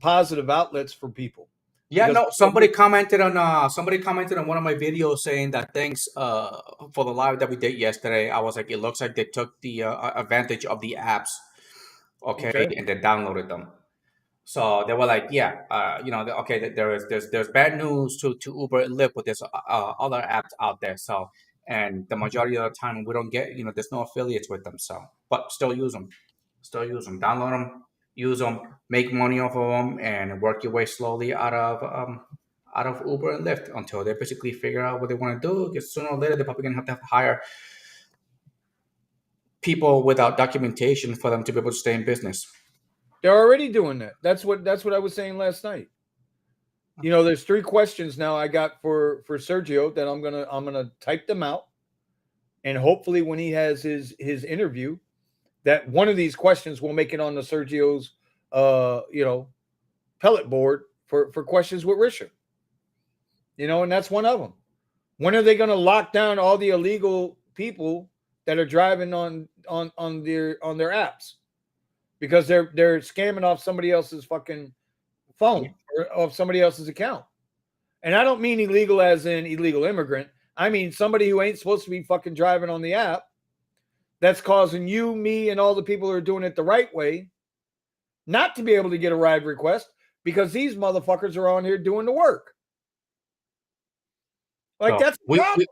positive outlets for people. yeah, Because no, somebody commented on one of my videos saying that thanks for the live that we did yesterday. I was like, it looks like they took the advantage of the apps, okay, okay, and they downloaded them. So they were like, yeah, okay, there's bad news to Uber and Lyft, but there's other apps out there. So, and the majority of the time we don't get, there's no affiliates with them. So, but still use them, download them, use them, make money off of them, and work your way slowly out of Uber and Lyft until they basically figure out what they want to do. Because sooner or later they're probably gonna have to hire people without documentation for them to be able to stay in business. they're already doing that. That's what I was saying last night. There's 3 questions now I got for Sergio that I'm gonna type them out, and hopefully when he has his interview, that one of these questions will make it on the Sergio's pellet board for questions with Richard. And that's one of them. When are they going to lock down all the illegal people that are driving on their apps because they're scamming off somebody else's fucking phone or off somebody else's account? And I don't mean illegal as in illegal immigrant. I mean somebody who ain't supposed to be fucking driving on the app, that's causing you, me, and all the people who are doing it the right way not to be able to get a ride request because these motherfuckers are on here doing the work. Like, So that's a problem.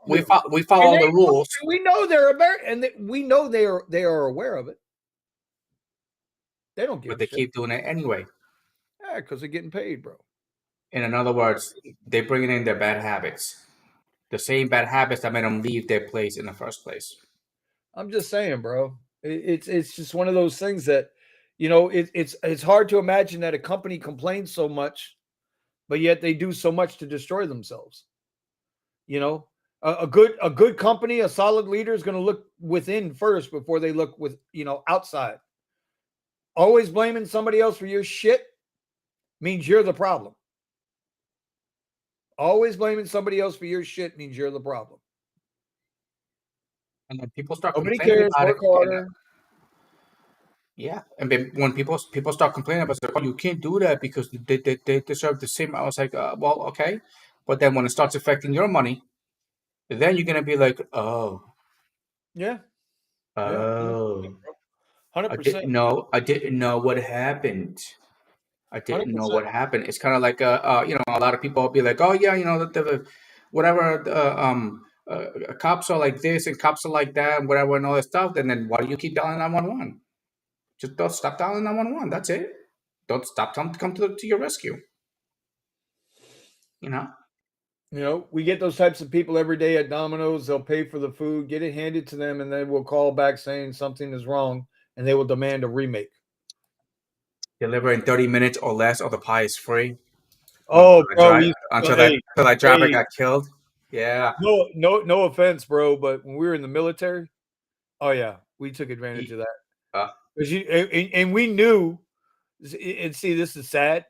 we follow the rules. We know they're American, and we know they are aware of it. They don't give But a they shit. keep doing it anyway. Yeah, because they're getting paid, bro. In other words, they're bringing in their bad habits, the same bad habits that made them leave their place in the first place. I'm just saying, bro. It's just one of those things that, it's hard to imagine that a company complains so much, but yet they do so much to destroy themselves. A good company, a solid leader is going to look within first before they look outside. Always blaming somebody else for your shit means you're the problem. Always blaming somebody else for your shit means you're the problem. And when people start Nobody complaining cares. about Work it, harder. yeah, and then when people start complaining about it, oh, you can't do that because they deserve the same. I was like, well, okay, but then when it starts affecting your money, then you're gonna be like, oh, Yeah. oh, 100%. I didn't know what happened. I didn't know 100%. what happened. It's kind of like a lot of people will be like, oh yeah, whatever, cops are like this and cops are like that and whatever and all that stuff. And then why do you keep dialing 911? Just don't stop dialing 911. That's it. Don't stop them to come to your rescue. You know. We get those types of people every day at Domino's. They'll pay for the food, get it handed to them, and they will call back saying something is wrong, and they will demand a remake. Deliver in 30 minutes or less, or the pie is free. Oh, bro, we hey, Until that driver hey, got killed. Yeah. no offense, bro, but when we were in the military, oh yeah, we took advantage of that. Uh, Because and we knew, and see, this is sad,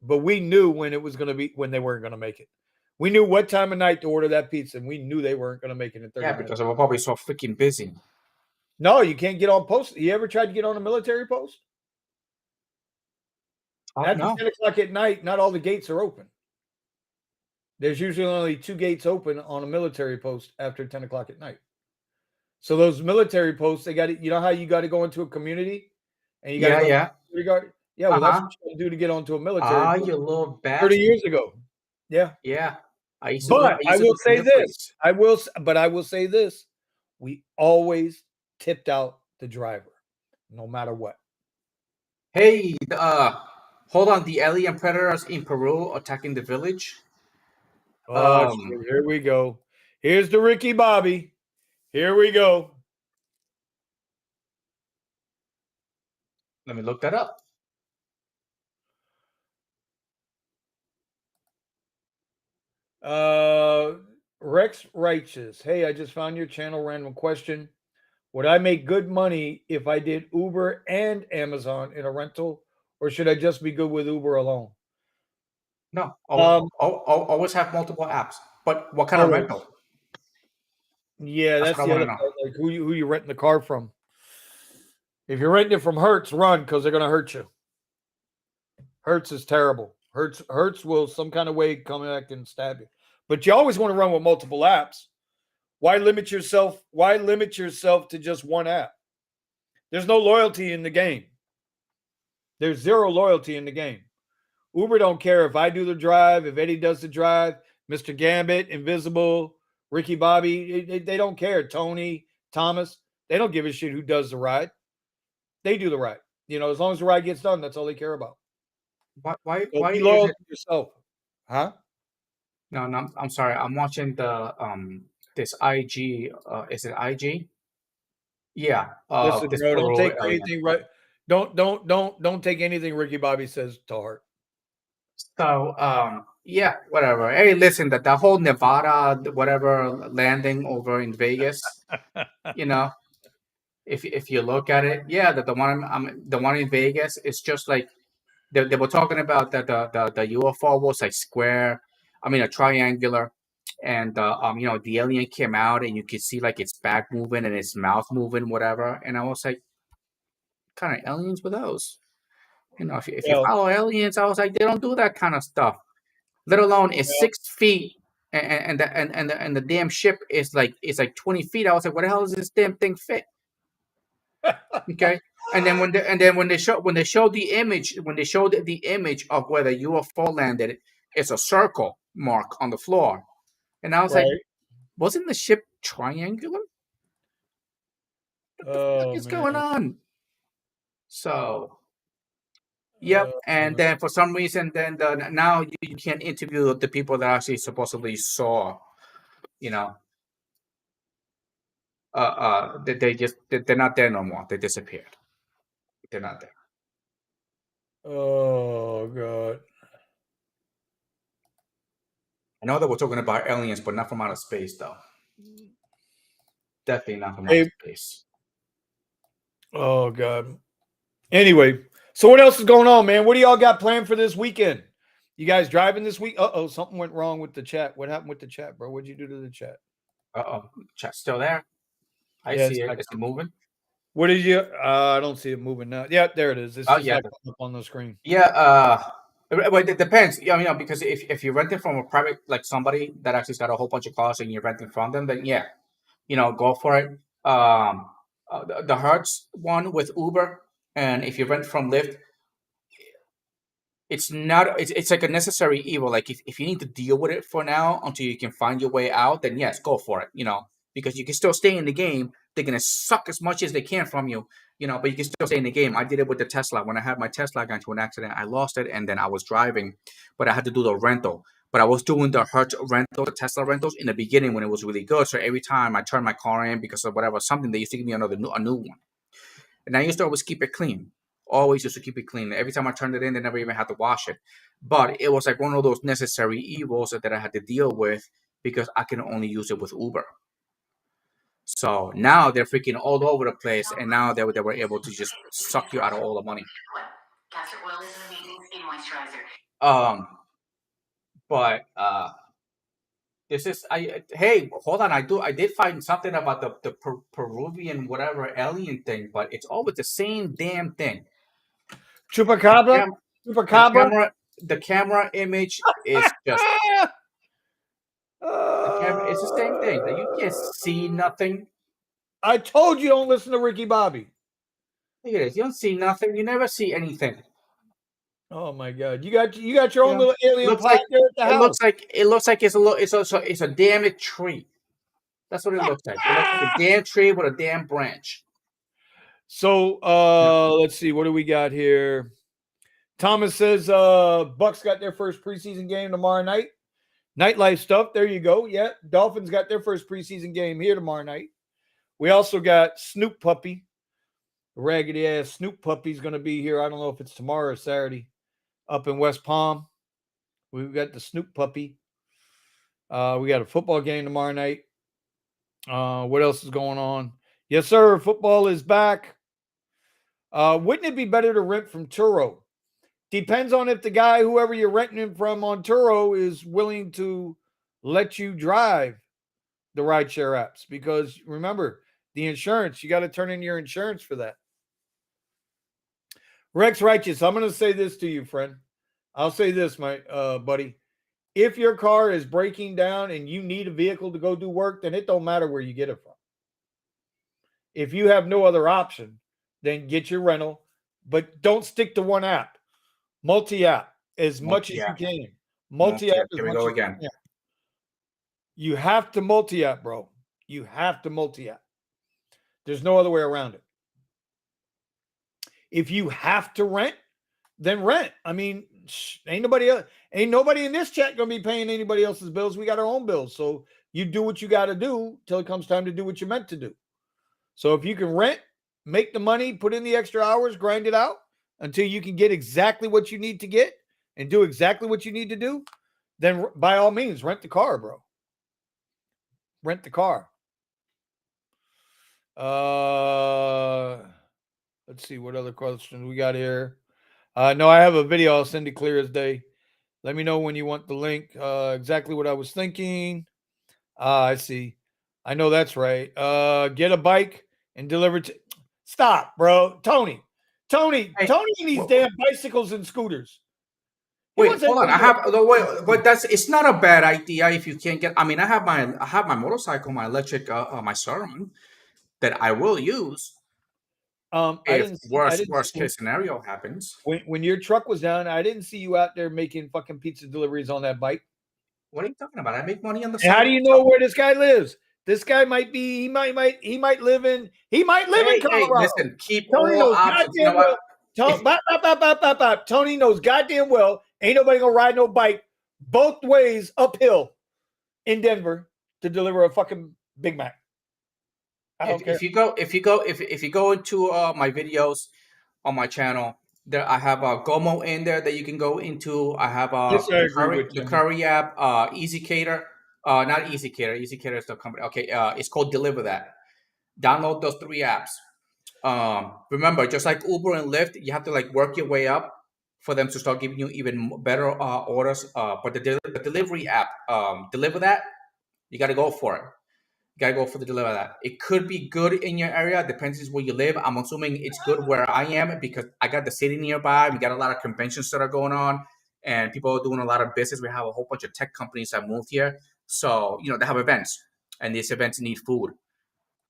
but we knew when it was going to be when they weren't going to make it. We knew what time of night to order that pizza, and we knew they weren't going to make it in 30 yeah, minutes. because we're probably so freaking busy. No, you can't get on post. You ever tried to get on a military post? After No. 10 o'clock at night, not all the gates are open. There's usually only 2 gates open on a military post after 10 o'clock at night. So those military posts, they got to, you know how you got to go into a community and you got to Yeah, go yeah. regard. Yeah, well, that's Uh-huh. what you got to do to get onto a military post You little 30 bastard. years ago. Yeah. Yeah. I used But I to will do say this. deliveries. I will say this. We always tipped out the driver, no matter what. Hey, hold on. The alien predators in Peru attacking the village. Oh, shit, here we go. Here's the Ricky Bobby. Here we go. Let me look that up. Rex Righteous. Hey, I just found your channel. Random question. Would I make good money if I did Uber and Amazon in a rental, or should I just be good with Uber alone? No, always have multiple apps. But what kind of Always. rental? Yeah, That's that's what the I other want to part. know. Like who you renting the car from? If you're renting it from Hertz, run because they're gonna hurt you. Hertz is terrible. Hertz will some kind of way come back and stab you. But you always want to run with multiple apps. Why limit yourself? Why limit yourself to just one app? There's no loyalty in the game. There's zero loyalty in the game. Uber don't care if I do the drive, if Eddie does the drive, Mr. Gambit, Invisible, Ricky Bobby, they don't care. Tony, Thomas, they don't give a shit who does the ride. They do the ride. You know, as long as the ride gets done, that's all they care about. So Why be is loyal it? to yourself. Huh? No, I'm sorry. I'm watching the this IG. Is it IG? Yeah. Listen, This bro, don't Peru take alien. anything right. Don't take anything Ricky Bobby says to heart. So yeah, whatever. Hey, listen, that whole Nevada whatever landing over in Vegas. You know, if you look at it, yeah, the one in Vegas is just like they were talking about that the UFO was like square, I mean a triangular, and the alien came out and you could see like its back moving and its mouth moving, whatever. And I was like, kind of aliens were those? If you Well, follow aliens, I was like, they don't do that kind of stuff. Let alone it's well, 6 feet and the damn ship is like it's like 20 feet. I was like, what the hell is this damn thing fit? Okay. And then when they show the image, when they showed the image of where the UFO landed, it's a circle mark on the floor. And I was like, right. wasn't the ship triangular? What the fuck Oh is going man. on? So yep. And then for some reason, then now you can't interview the people that actually supposedly saw, you know, they're not there no more. They disappeared. They're not there. Oh god. I know that we're talking about aliens, but not from outer space, though. Definitely not from outer Hey, space. oh god. Anyway, so what else is going on, man? What do y'all got planned for this weekend? You guys driving this week? Uh-oh, something went wrong with the chat. What happened with the chat, bro? What'd you do to the chat? Chat's still there. I Yeah, see it's it. not. It's moving. What did you? I don't see it moving now. Yeah, there it is. It's Oh just yeah, not coming up on the screen. yeah. But it depends. Yeah, because if you're renting from a private, like somebody that actually's got a whole bunch of cars and you're renting from them, then yeah, go for it. The Hertz one with Uber, and if you rent from Lyft, it's not. It's like a necessary evil. Like if you need to deal with it for now until you can find your way out, then yes, go for it. Because you can still stay in the game. They're gonna suck as much as they can from you. But you can still stay in the game. I did it with the Tesla. When I had my Tesla, I got into an accident. I lost it, and then I was driving, but I had to do the rental. But I was doing the Hertz rental, the Tesla rentals in the beginning when it was really good. So every time I turned my car in because of whatever something, they used to give me a new one, and I used to always keep it clean. Always used to keep it clean. Every time I turned it in, they never even had to wash it. But it was like one of those necessary evils that I had to deal with because I can only use it with Uber. So now they're freaking all over the place, and now they were able to just suck you out of all the money. But this is hey, hold on, I did find something about the Peruvian whatever alien thing, but it's always the same damn thing. Chupacabra? Cam- The Chupacabra? the camera image is just the camera. It's the same thing that you can't see nothing. I told you don't listen to Ricky Bobby. Look at this. You don't see nothing. You never see anything. Oh my God! You got your You own know, little alien looks plaque like there at the house. it looks like it's a little. It's a damn tree. That's what it looks like. It looks like a damn tree with a damn branch. So let's see, what do we got here? Thomas says Bucks got their first preseason game tomorrow night. Nightlife stuff. There you go. Yeah, Dolphins got their first preseason game here tomorrow night. We also got Snoop Puppy. Raggedy ass Snoop Puppy's going to be here. I don't know if it's tomorrow or Saturday up in West Palm. We've got the Snoop Puppy. We got a football game tomorrow night. What else is going on? Yes, sir. Football is back. Wouldn't it be better to rent from Turo? Depends on if the guy, whoever you're renting him from on Turo, is willing to let you drive the rideshare apps. Because remember, the insurance, you got to turn in your insurance for that. Rex Righteous, I'm going to say this to you, friend. I'll say this, my buddy. If your car is breaking down and you need a vehicle to go do work, then it don't matter where you get it from. If you have no other option, then get your rental, but don't stick to one app. Multi-app as much as you can. Multi-app as Here we much go as again. you can. You have to multi-app, bro. You have to multi-app. There's no other way around it. If you have to rent, then rent. I mean, ain't nobody in this chat gonna be paying anybody else's bills. We got our own bills. So you do what you got to do till it comes time to do what you're meant to do. So if you can rent, make the money, put in the extra hours, grind it out until you can get exactly what you need to get and do exactly what you need to do, then by all means, rent the car, bro. Rent the car. Let's see what other questions we got here. No, I have a video I'll send you clear as day. Let me know when you want the link. Exactly what I was thinking. I see. I know that's right. Get a bike and deliver to. Stop, bro. Tony Hey, needs damn bicycles and scooters. wait, hold on. I have but it's not a bad idea if you can't get. I mean, I have my motorcycle, my electric, my Saron that I will use I if didn't worst see, case scenario happens. when your truck was down, I didn't see you out there making fucking pizza deliveries on that bike. What are you talking about? I make money on the And side. how do you know where this guy lives? This guy might live in Hey, Colorado. listen, keep Tony all knows options. You know goddamn what? well. Tony knows goddamn well ain't nobody gonna ride no bike both ways uphill in Denver to deliver a fucking Big Mac. I don't care. If you go into my videos on my channel, there I have a Gomo in there that you can go into. I have Yes, I agree with the you. Curry app, Easy Cater, not Easy Cater. Easy Cater is the company. Okay, it's called Deliver That. Download those 3 apps. Remember, just like Uber and Lyft, you have to like work your way up for them to start giving you even better orders. But the delivery app, Deliver That, you got to go for it. You got to go for the Deliver That. It could be good in your area. Depends on where you live. I'm assuming it's good where I am because I got the city nearby. We got a lot of conventions that are going on, and people are doing a lot of business. We have a whole bunch of tech companies that moved here, so they have events, and these events need food.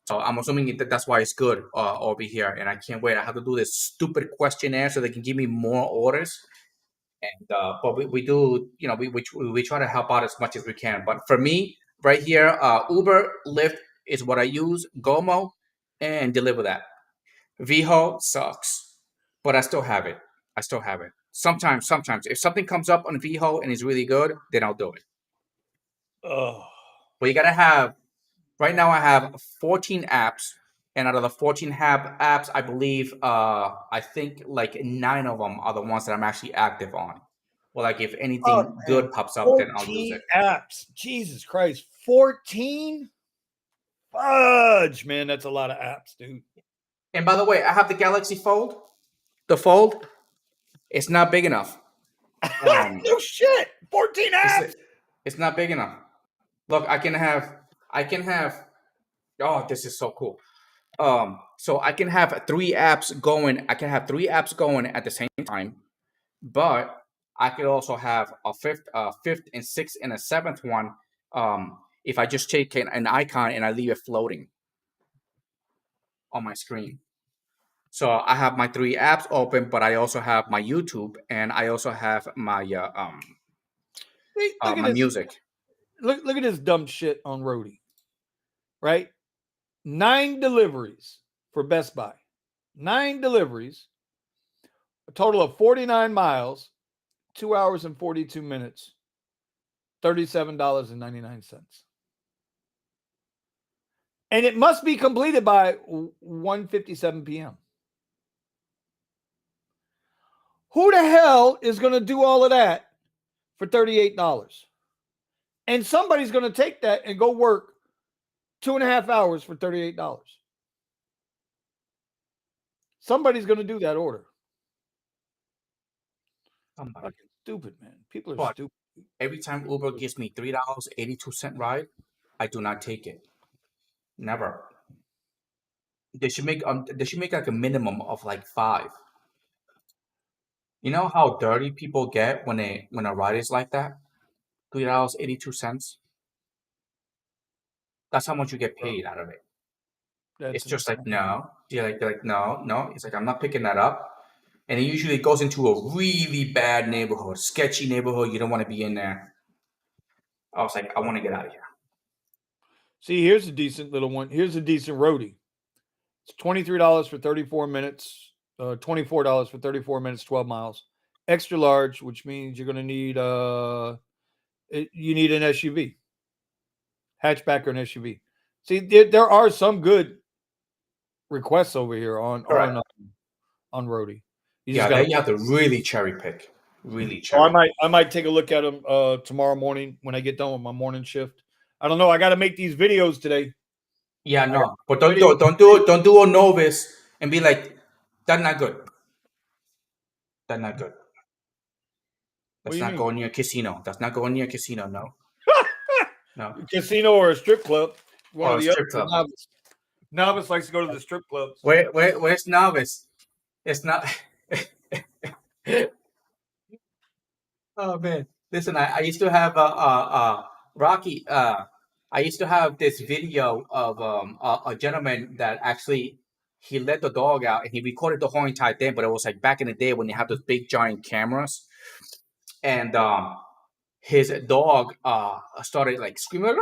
So I'm assuming that's why it's good over here, and I can't wait. I have to do this stupid questionnaire so they can give me more orders. And but we do, we try to help out as much as we can. But for me, right here, Uber, Lyft is what I use. Gomo, and Deliver That. Viho sucks, but I still have it. Sometimes, if something comes up on Viho and is really good, then I'll do it. Oh, But you gotta have. Right now, I have 14 apps And out of the 14 apps, I believe, I think like 9 of them are the ones that I'm actually active on. Well, like if anything good pops up, then I'll use 14 it. apps. Jesus Christ. 14? Fudge, man. That's a lot of apps, dude. And by the way, I have the Galaxy Fold. The Fold, it's not big enough. No shit. 14 apps. It's not big enough. Look, I can have. Oh, this is so cool. So I can have 3 apps going. I can have 3 apps going at the same time, but I could also have a fifth and sixth and a seventh one. If I just take an icon and I leave it floating on my screen. So I have my 3 apps open, but I also have my YouTube and I also have my Hey, look at my this. music. Look at this dumb shit on Roadie. Right? 9 deliveries for Best Buy. 9 deliveries. A total of 49 miles, 2 hours and 42 minutes, $37.99. And it must be completed by 1:57 p.m. Who the hell is going to do all of that for $38? And somebody's going to take that and go work 2.5 hours for $38. Somebody's going to do that order. Somebody. Fucking stupid, man. People are But stupid. every time Uber gives me $3.82 ride, I do not take it. Never. They should make like a minimum of like 5. You know how dirty people get when a ride is like that? $3.82. That's how much you get paid out of it. That's It's just insane. like no. They're like no. It's like I'm not picking that up. And it usually goes into a really bad neighborhood, sketchy neighborhood. You don't want to be in there. I was like, I want to get out of here. See, here's a decent little one. Here's a decent roadie. It's $23 for 34 minutes, $24 for 34 minutes, 12 miles. Extra large, which means you're going to need you need an SUV, hatchback or an SUV. See, there are some good requests over here on roadie. You just Yeah, got then you have to really cherry pick. Really So I cherry. might take a look at them tomorrow morning when I get done with my morning shift. I don't know. I got to make these videos today. Yeah, no. But don't do a novice and be like, that's not good. That's not good. What do That's you not mean? going near a casino. That's not going near a casino. No. No. Casino or a strip club? One Or or a the other. strip club. Novice likes to go to the strip clubs. Where's novice? It's not. Oh man, listen, I used to have Rocky. I used to have this video of a gentleman that actually he let the dog out and he recorded the whole entire thing. But it was like back in the day when you have those big giant cameras, and his dog started like screaming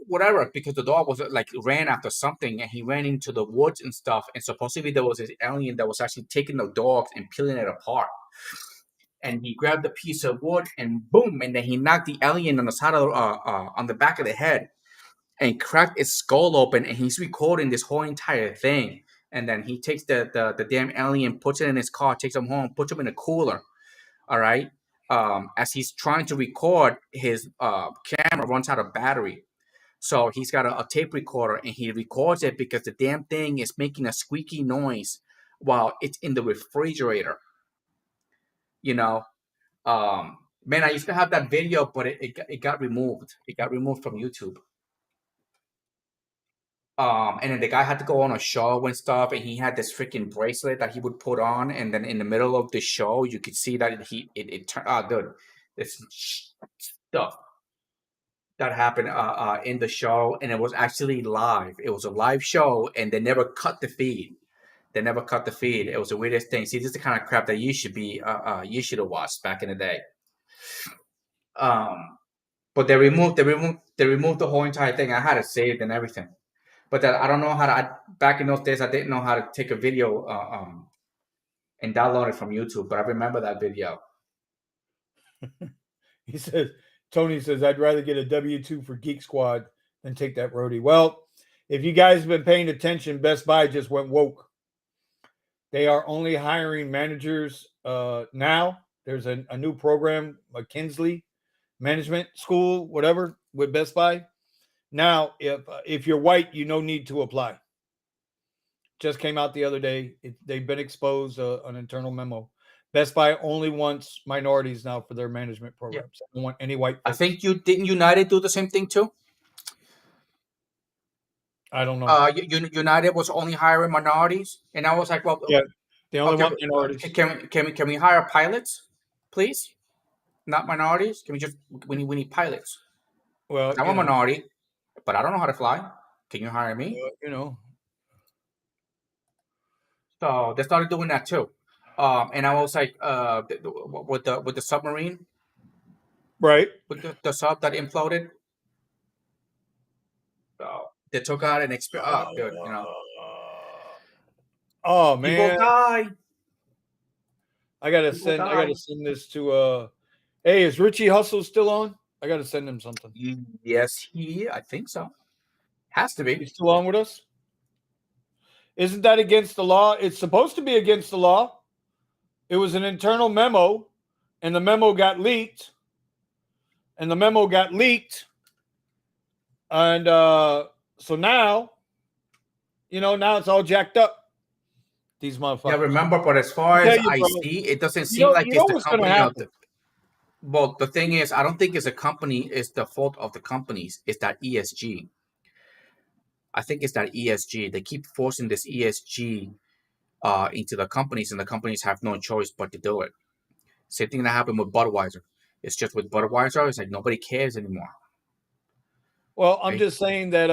whatever because the dog was like ran after something and he ran into the woods and stuff. And supposedly there was this alien that was actually taking the dogs and peeling it apart. And he grabbed a piece of wood and boom, and then he knocked the alien on the side of on the back of the head and cracked its skull open. And he's recording this whole entire thing. And then he takes the damn alien, puts it in his car, takes him home, puts him in a cooler. All right. As he's trying to record, his camera runs out of battery. So he's got a tape recorder and he records it because the damn thing is making a squeaky noise while it's in the refrigerator. You know, man, I used to have that video, but it got removed. It got removed from YouTube. And then the guy had to go on a show and stuff, and he had this freaking bracelet that he would put on, and then in the middle of the show, you could see that it turned. Dude, this stuff that happened in the show, and it was actually live. It was a live show, and they never cut the feed. They never cut the feed. It was the weirdest thing. See, this is the kind of crap that you should have watched back in the day. But they removed the whole entire thing. I had it saved and everything. But that I don't know how to. Back in those days, I didn't know how to take a video and download it from YouTube. But I remember that video. He says, Tony says, I'd rather get a W-2 for Geek Squad than take that roadie. Well, If you guys have been paying attention, Best Buy just went woke. They are only hiring managers now. There's a new program, McKinsey Management School, whatever, with Best Buy. Now, if you're white, you no need to apply. Just came out the other day. They've been exposed an internal memo. Best Buy only wants minorities now for their management programs. They don't want any white I folks. think didn't United do the same thing too. I don't know. United was only hiring minorities, and I was like, well, Yeah, they only okay, want minorities. can we hire pilots, please? Not minorities. Can we need pilots? Well, I'm a minority, but I don't know how to fly. Can you hire me? So they started doing that too. And I was like, with the submarine, right. with the sub that imploded. They took out an experience. Dude, Oh people man, die. I gotta People send this to hey, is Richie Hustle still on? I gotta send him something. Yes, I think so. Has to be. He's still on with us? Isn't that against the law? It's supposed to be against the law. It was an internal memo, and the memo got leaked. And so now, now it's all jacked up. These motherfuckers. Yeah, remember, but as far as I see, it doesn't seem like it's the company. Well, the thing is, I don't think it's a company. It's the fault of the companies. It's that ESG. I think it's that ESG. They keep forcing this ESG into the companies, and the companies have no choice but to do it. Same thing that happened with Budweiser. It's just with Budweiser, it's like nobody cares anymore. Well, I'm just saying that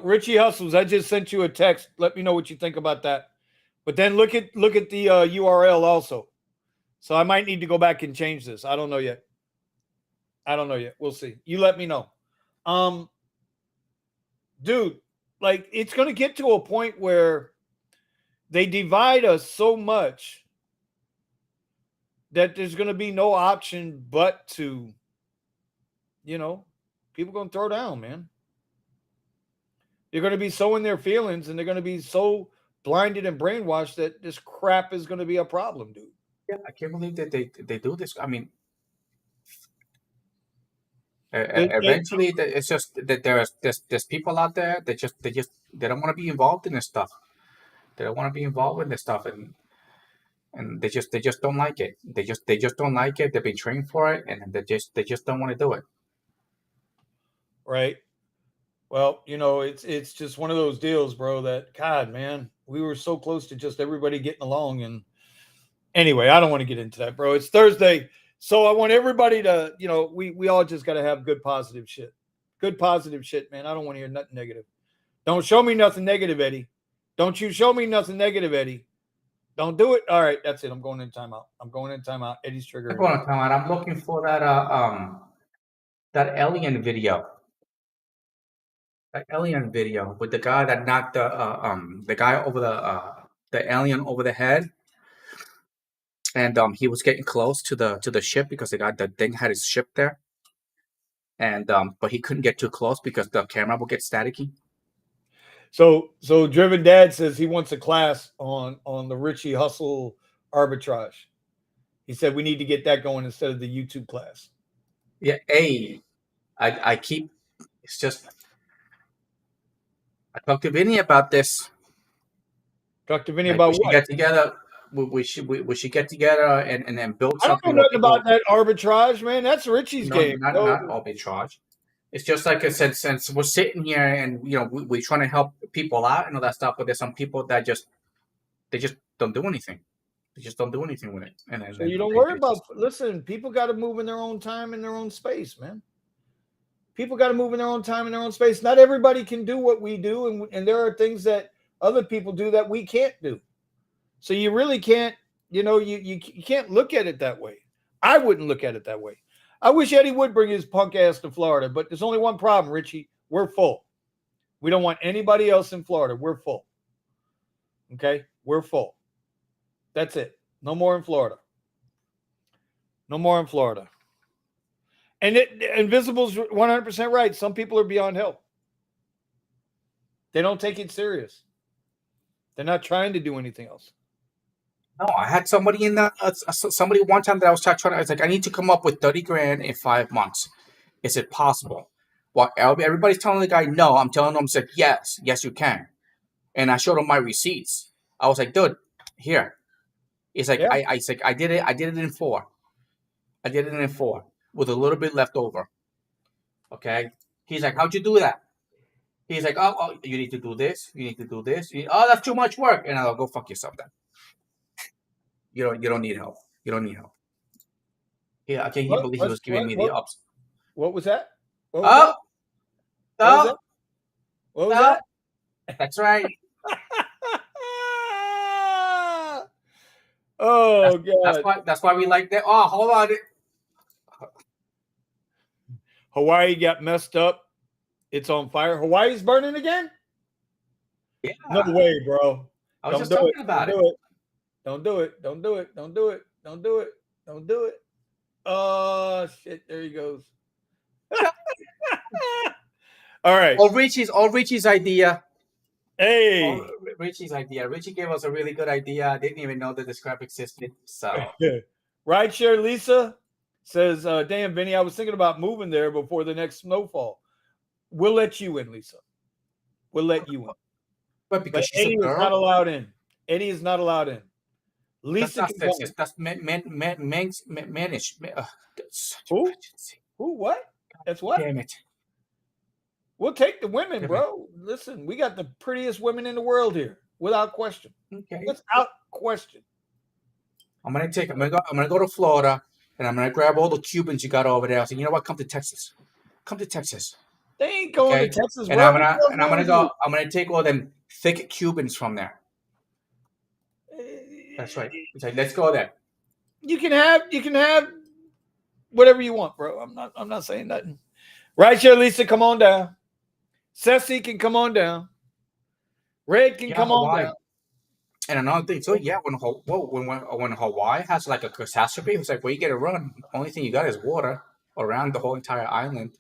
Richie Hustles, I just sent you a text. Let me know what you think about that. But then look at the URL also. So I might need to go back and change this. I don't know yet. We'll see. You let me know. Dude, like it's going to get to a point where they divide us so much that there's going to be no option but to, people going to throw down, man. They're going to be so in their feelings, and they're going to be so blinded and brainwashed that this crap is going to be a problem, dude. Yeah, I can't believe that they do this. I mean, eventually, it's just that there's people out there that they don't want to be involved in this stuff. They don't want to be involved in this stuff, and they just don't like it. They just don't like it. They've been trained for it, and they just don't want to do it. Right. Well, it's just one of those deals, bro, that God, man, we were so close to just everybody getting along. And anyway, I don't want to get into that, bro. It's Thursday. So I want everybody to, we all just got to have good positive shit. Good positive shit, man. I don't want to hear nothing negative. Don't show me nothing negative, Eddie. Don't you show me nothing negative, Eddie. Don't do it. All right, that's it. I'm going in timeout. Eddie's triggering. I'm going in timeout. I'm looking for that alien video. That alien video with the guy that knocked the guy over the alien over the head, and he was getting close to the ship because the thing had his ship there, and but he couldn't get too close because the camera would get staticky. So Driven Dad says he wants a class on the Richie Hustle arbitrage. He said we need to get that going instead of the YouTube class. Yeah, it's just. I talked to Vinny about this. Talk to Vinny about what? Get together. We should get together and build something. I don't know nothing about that arbitrage, man. That's Richie's game. Not arbitrage. It's just like I said, since we're sitting here and we're trying to help people out and all that stuff, but there's some people that they just don't do anything. They just don't do anything with it. So you don't worry about. Listen, people got to move in their own time, in their own space, man. People got to move in their own time, in their own space. Not everybody can do what we do, and there are things that other people do that we can't do. So you really can't, you can't look at it that way. I wouldn't look at it that way. I wish Eddie would bring his punk ass to Florida, but there's only one problem, Richie. We're full. We don't want anybody else in Florida. We're full. Okay? We're full. That's it. No more in Florida. No more in Florida. And Invisible's 100% right. Some people are beyond help. They don't take it serious. They're not trying to do anything else. No, I had somebody in the somebody one time that I was trying. I was like, I need to come up with 30 grand in 5 months. Is it possible? Well, everybody's telling the guy no. I'm telling him, said yes, you can. And I showed him my receipts. I was like, dude, here. It's like Yeah. I said I did it in 4. I did it in 4 with a little bit left over. Okay. He's like, how'd you do that? He's like, oh, you need to do this. You need to do this. Oh, that's too much work. And I'll go fuck yourself then. You don't need help. You don't need help. Yeah, I can't even believe he was giving me the ups. What was that? What Oh, that? What was that? That's right. Oh God! That's why we like that. Oh, hold on. Hawaii got messed up. It's on fire. Hawaii's burning again? Yeah. No way, bro. I was just talking about it. Don't do it. Don't do it. Don't do it. Don't do it. Don't do it. Oh shit! There he goes. All right. All Richie's idea. Hey. Richie's idea. Richie gave us a really good idea. I didn't even know that this crap existed. So Rideshare Lisa says, damn, Vinny, I was thinking about moving there before the next snowfall. We'll let you in, Lisa. We'll let you in. But because she's Eddie a girl, is not allowed in. Eddie is not allowed in. Lisa that's can not come in. sexist. That's managed. Who? Who? What? That's what? Damn it. We'll take the women, Damn bro. Listen, we got the prettiest women in the world here, without question. Okay. Without question. I'm gonna go to Florida and I'm gonna grab all the Cubans you got over there. I said, you know what? Come to Texas. Come to Texas. They ain't going Okay? to Texas. And I'm gonna take all them thick Cubans from there. That's right. It's like, let's go there. You can have whatever you want, bro. I'm not saying nothing. Right here, Lisa, come on down. Ceci can come on down. Red can come on down. And another thing too, when Hawaii has like a catastrophe, it's like, where you get to run? Only thing you got is water around the whole entire island.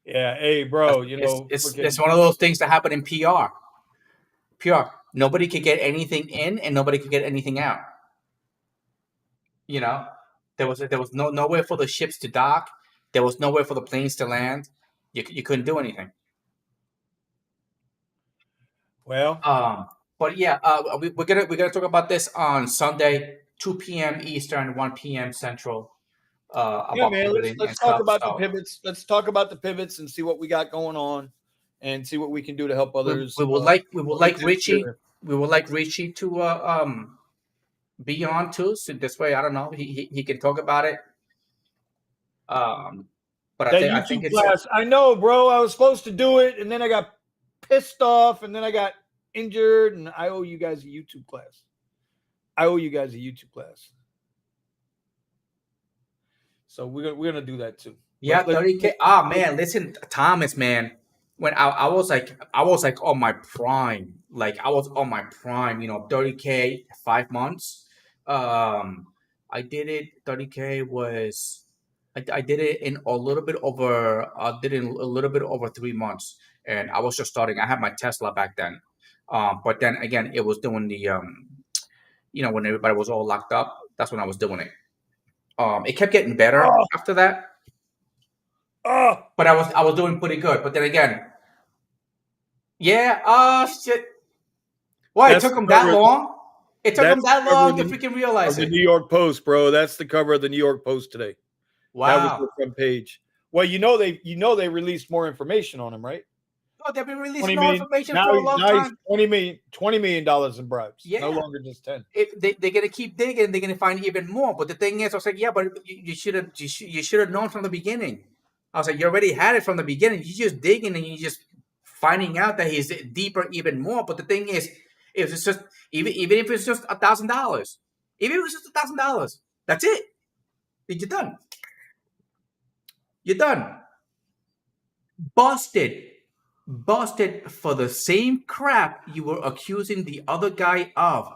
Yeah, hey, bro, it's one of those things that happen in PR. Nobody could get anything in, and nobody could get anything out. You know, there was nowhere for the ships to dock. There was nowhere for the planes to land. You couldn't do anything. Well, but yeah, we're gonna talk about this on Sunday, 2 p.m. Eastern, 1 p.m. Central. Yeah, man. Let's talk about the pivots. Let's talk about the pivots and see what we got going on, and see what we can do to help others. We would like Richie. We would like Richie to be on too. So this way, I don't know, he can talk about it. But I think it's class. I know, bro. I was supposed to do it, and then I got pissed off, and then I got injured, and I owe you guys a YouTube class. So we're gonna do that too. Yeah, 30K. Ah, man, listen, Thomas, man. When I was on my prime, 30K, 5 months. I did it. 30K was. I did it in a little bit over. I did it in a little bit over 3 months, and I was just starting. I had my Tesla back then, but then again, it was doing the when everybody was all locked up. That's when I was doing it. It kept getting better after that. But I was doing pretty good. But then again, yeah. Shit. Why it took them that long? It took them that long to freaking realize it. The New York Post, bro. That's the cover of the New York Post today. Wow. That was the front page. Well, they released more information on him, right? Oh, they've been releasing more information for a long time. $20 million in bribes. Yeah. No longer just 10. They're gonna keep digging. They're gonna find even more. But the thing is, I was like, yeah, but you should have known from the beginning. I was like, you already had it from the beginning. You just digging and you just finding out that he's deeper even more. But the thing is, if it's just even if it's just $1,000, even if it was just $1,000, that's it. You're done. You're done. Busted for the same crap you were accusing the other guy of.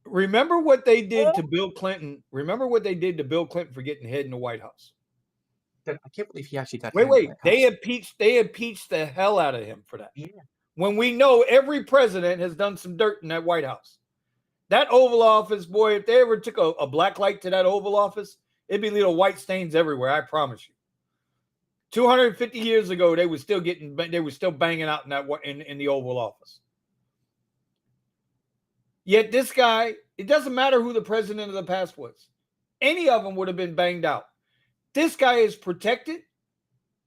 Remember what they did to Bill Clinton? Remember what they did to Bill Clinton for getting head in the White House? I can't believe he actually got. Wait. They impeached the hell out of him for that. Yeah. When we know every president has done some dirt in that White House. That Oval Office, boy, if they ever took a black light to that Oval Office, it'd be little white stains everywhere, I promise you. 250 years ago, they were still banging out in that in the Oval Office. Yet this guy, it doesn't matter who the president of the past was. Any of them would have been banged out. This guy is protected.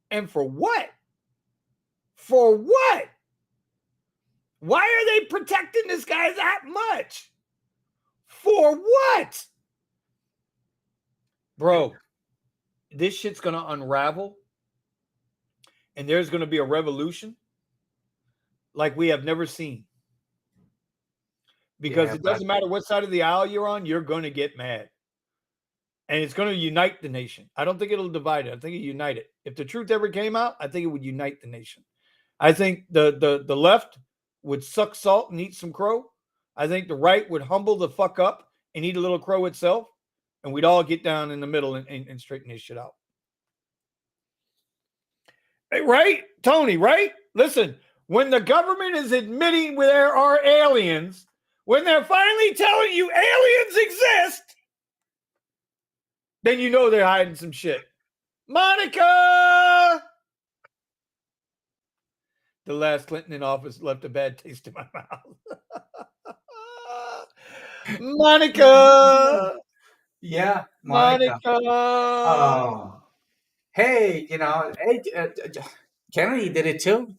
And for what? For what? Why are they protecting this guy that much? For what? Bro, this shit's going to unravel. And there's going to be a revolution like we have never seen. Because it doesn't matter what side of the aisle you're on, you're going to get mad. And it's going to unite the nation. I don't think it'll divide it. I think it'll unite it. If the truth ever came out, I think it would unite the nation. I think the left would suck salt and eat some crow. I think the right would humble the fuck up and eat a little crow itself. And we'd all get down in the middle and straighten this shit out. Hey, right, Tony, right? Listen, when the government is admitting there are aliens, when they're finally telling you aliens exist, then you know they're hiding some shit. Monica! The last Clinton in office left a bad taste in my mouth. Monica! Yeah, Monica! Oh. Hey, Kennedy did it too.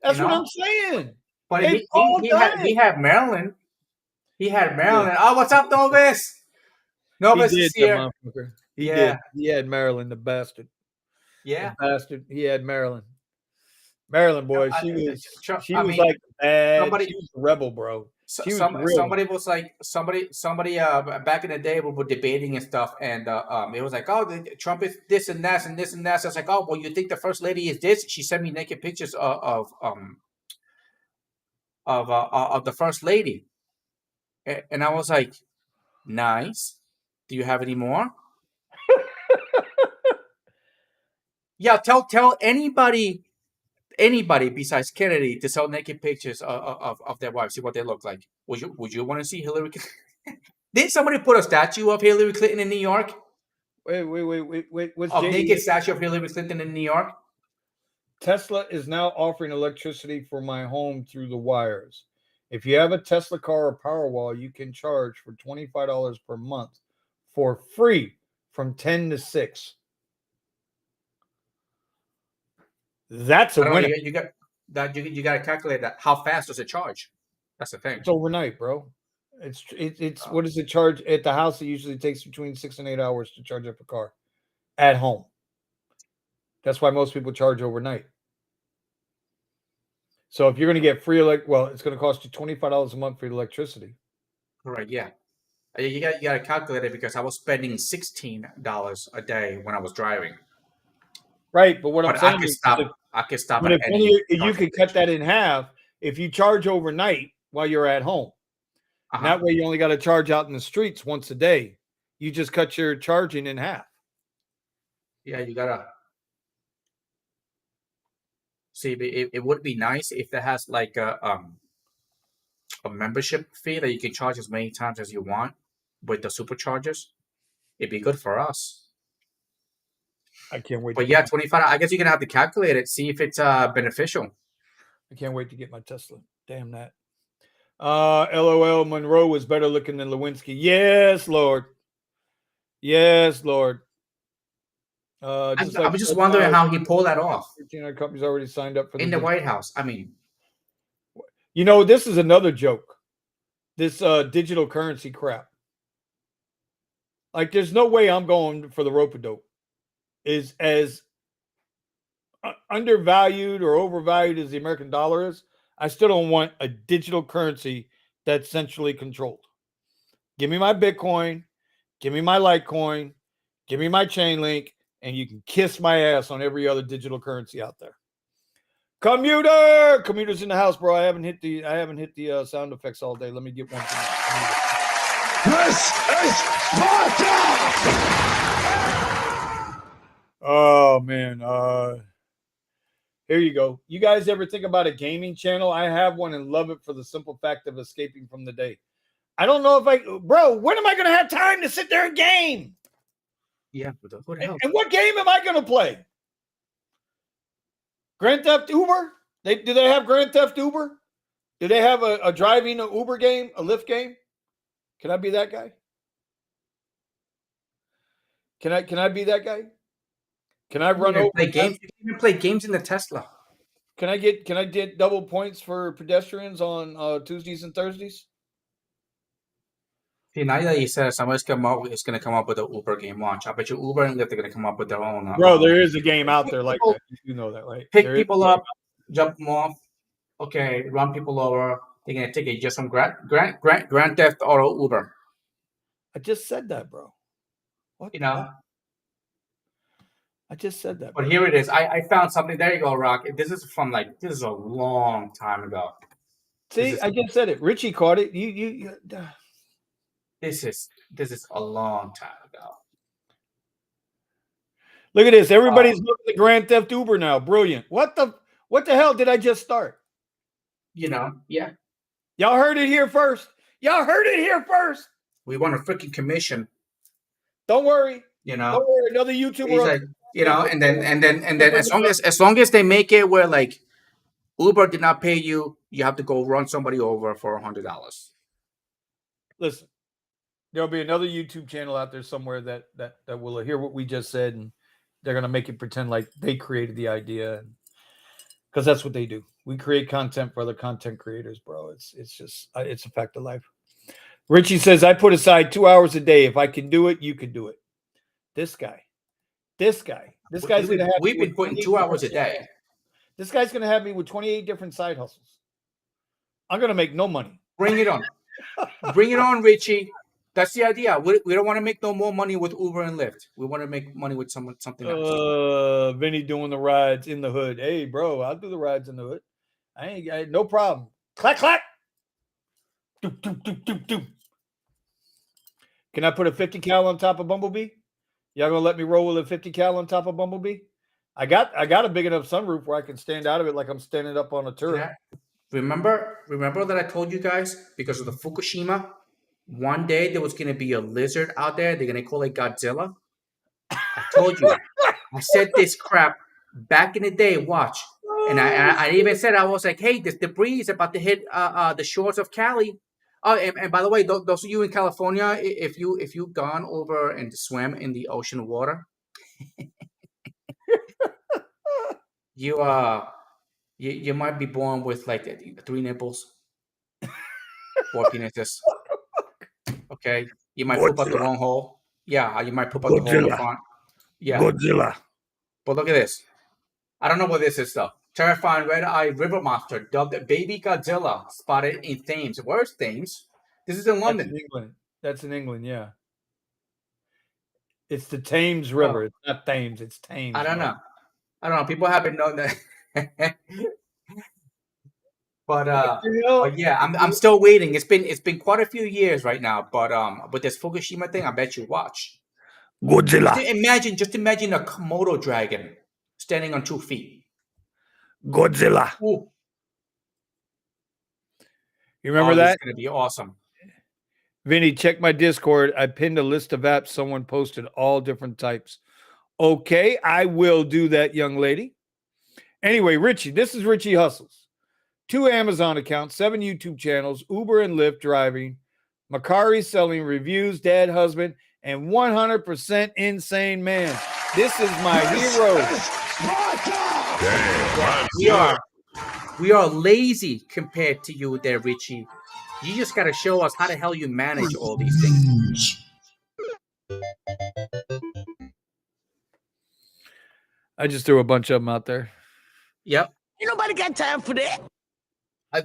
That's what I'm saying. But He had Maryland. He had Maryland. Yeah. Oh, what's up, Novus? Novus is here. He did. He had Maryland, the bastard. Yeah. The bastard. He had Maryland. Maryland, boy. She was like bad. She was a rebel, bro. Somebody was like somebody back in the day we were debating and stuff, and it was like, oh, Trump is this and that and this and that. So I was like, oh, well, you think the first lady is this? She sent me naked pictures of the first lady, and I was like, nice. Do you have any more? Yeah, tell anybody besides Kennedy to sell naked pictures of their wives, see what they look like. Would you want to see Hillary Clinton? Didn't somebody put a statue of Hillary Clinton in New York? Wait. What's a naked statue of Hillary Clinton in New York? Tesla is now offering electricity for my home through the wires. If you have a Tesla car or Powerwall, you can charge for $25 per month for free from 10 to 6. That's a winner. You got to calculate that. How fast does it charge? That's the thing. It's overnight, bro. It's what does it charge at the house? It usually takes between 6 and 8 hours to charge up a car at home. That's why most people charge overnight. So if you're going to get free it's going to cost you $25 a month for electricity. Right. Yeah. You got to calculate it because I was spending $16 a day when I was driving. Right, but I'm saying I could stop. But if you could cut that in half, if you charge overnight while you're at home, that way you only got to charge out in the streets once a day. You just cut your charging in half. Yeah, you gotta see. It would be nice if there has like a membership fee that you can charge as many times as you want with the superchargers. It'd be good for us. I can't wait. But yeah, 25. I guess you're gonna have to calculate it, see if it's beneficial. I can't wait to get my Tesla. Damn that. LOL. Monroe was better looking than Lewinsky. Yes, Lord. Yes, Lord. I'm just wondering how he pulled that off. 1,300 companies already signed up for in the White House. I mean, this is another joke. This digital currency crap. Like, there's no way I'm going for the rope-a-dope. Is as undervalued or overvalued as the American dollar is, I still don't want a digital currency that's centrally controlled. Give me my Bitcoin, give me my Litecoin, give me my Chainlink, and you can kiss my ass on every other digital currency out there. Commuter's in the house, bro. I haven't hit the sound effects all day. Let me get one. This is Sparta! man. Here you go. You guys ever think about a gaming channel? I have one and love it for the simple fact of escaping from the day. I don't know if bro, when am I going to have time to sit there and game? Yeah, who the hell? And what game am I going to play? Grand Theft Uber? Do they have Grand Theft Uber? Do they have a driving Uber game, a Lyft game? Can I be that guy? Can I be that guy? Can I run over play games? You can even play games in the Tesla. Can I get double points for pedestrians on Tuesdays and Thursdays? See, now that you said it, somebody's going to come up with an Uber game. Watch. I bet you Uber and Lyft are going to come up with their own. Bro, there is a game out there like that. You know that, right? Pick people up, jump them off. Okay, run people over. They're going to take it just from Grand Theft Auto Uber. I just said that, bro. What? You know? I just said that. But here it is. I found something. There you go, Rock. This is a long time ago. See, I just said it. Richie caught it. You This is a long time ago. Look at this. Everybody's looking at Grand Theft Uber now. Brilliant. What the hell did I just start? You know, yeah. Y'all heard it here first. We want a freaking commission. Don't worry. You know. Don't worry. Another YouTuber. Like, you know, and then as long as they make it where like Uber did not pay you, you have to go run somebody over for $100. Listen, there'll be another YouTube channel out there somewhere that will hear what we just said, and they're gonna make it pretend like they created the idea, because that's what they do. We create content for other content creators, bro. It's a fact of life. Richie says, I put aside 2 hours a day. If I can do it, you can do it. This guy's gonna have. We've been putting 2 hours a day. This guy's gonna have me with 28 different side hustles. I'm gonna make no money. Bring it on. Bring it on, Richie. That's the idea. We don't want to make no more money with Uber and Lyft. We want to make money with something else. Vinny doing the rides in the hood. Hey, bro, I'll do the rides in the hood. I ain't no problem. Clack, clack. Doop, doop, doop, doop, doop. Can I put a 50 cal on top of Bumblebee? Y'all gonna let me roll with a 50 cal on top of Bumblebee? I got a big enough sunroof where I can stand out of it like I'm standing up on a turret. Yeah. Remember that I told you guys, because of the Fukushima, one day there was going to be a lizard out there. They're going to call it Godzilla. I told you. I said this crap back in the day. Watch. And I even said, I was like, hey, this debris is about to hit the shores of Cali. Oh, and by the way, those of you in California, if you've gone over and swam in the ocean water, you might be born with like 3 nipples, 4 penises. Okay, you might poop out the wrong hole. Yeah, you might poop out the hole in the front. Yeah, Godzilla. But look at this. I don't know what this is though. Terrifying red-eyed river monster dubbed Baby Godzilla spotted in Thames. Where's Thames? This is in London. That's in England. Yeah. It's the Thames River. It's not Thames. It's Thames. I don't know. People haven't known that. But yeah, I'm still waiting. It's been quite a few years right now. But with this Fukushima thing, I bet you watch. Godzilla. Just imagine a Komodo dragon standing on 2 feet. Godzilla. Ooh. You remember that? It's gonna be awesome. Vinny, check my Discord. I pinned a list of apps someone posted, all different types. Okay, I will do that, young lady. Anyway, Richie, this is Richie Hustles. 2 Amazon accounts, 7 YouTube channels, Uber and Lyft driving, Macari selling reviews, dad, husband, and 100% insane man. This is my hero. We are lazy compared to you there, Richie. You just got to show us how the hell you manage all these things. I just threw a bunch of them out there. Yep. Ain't nobody got time for that.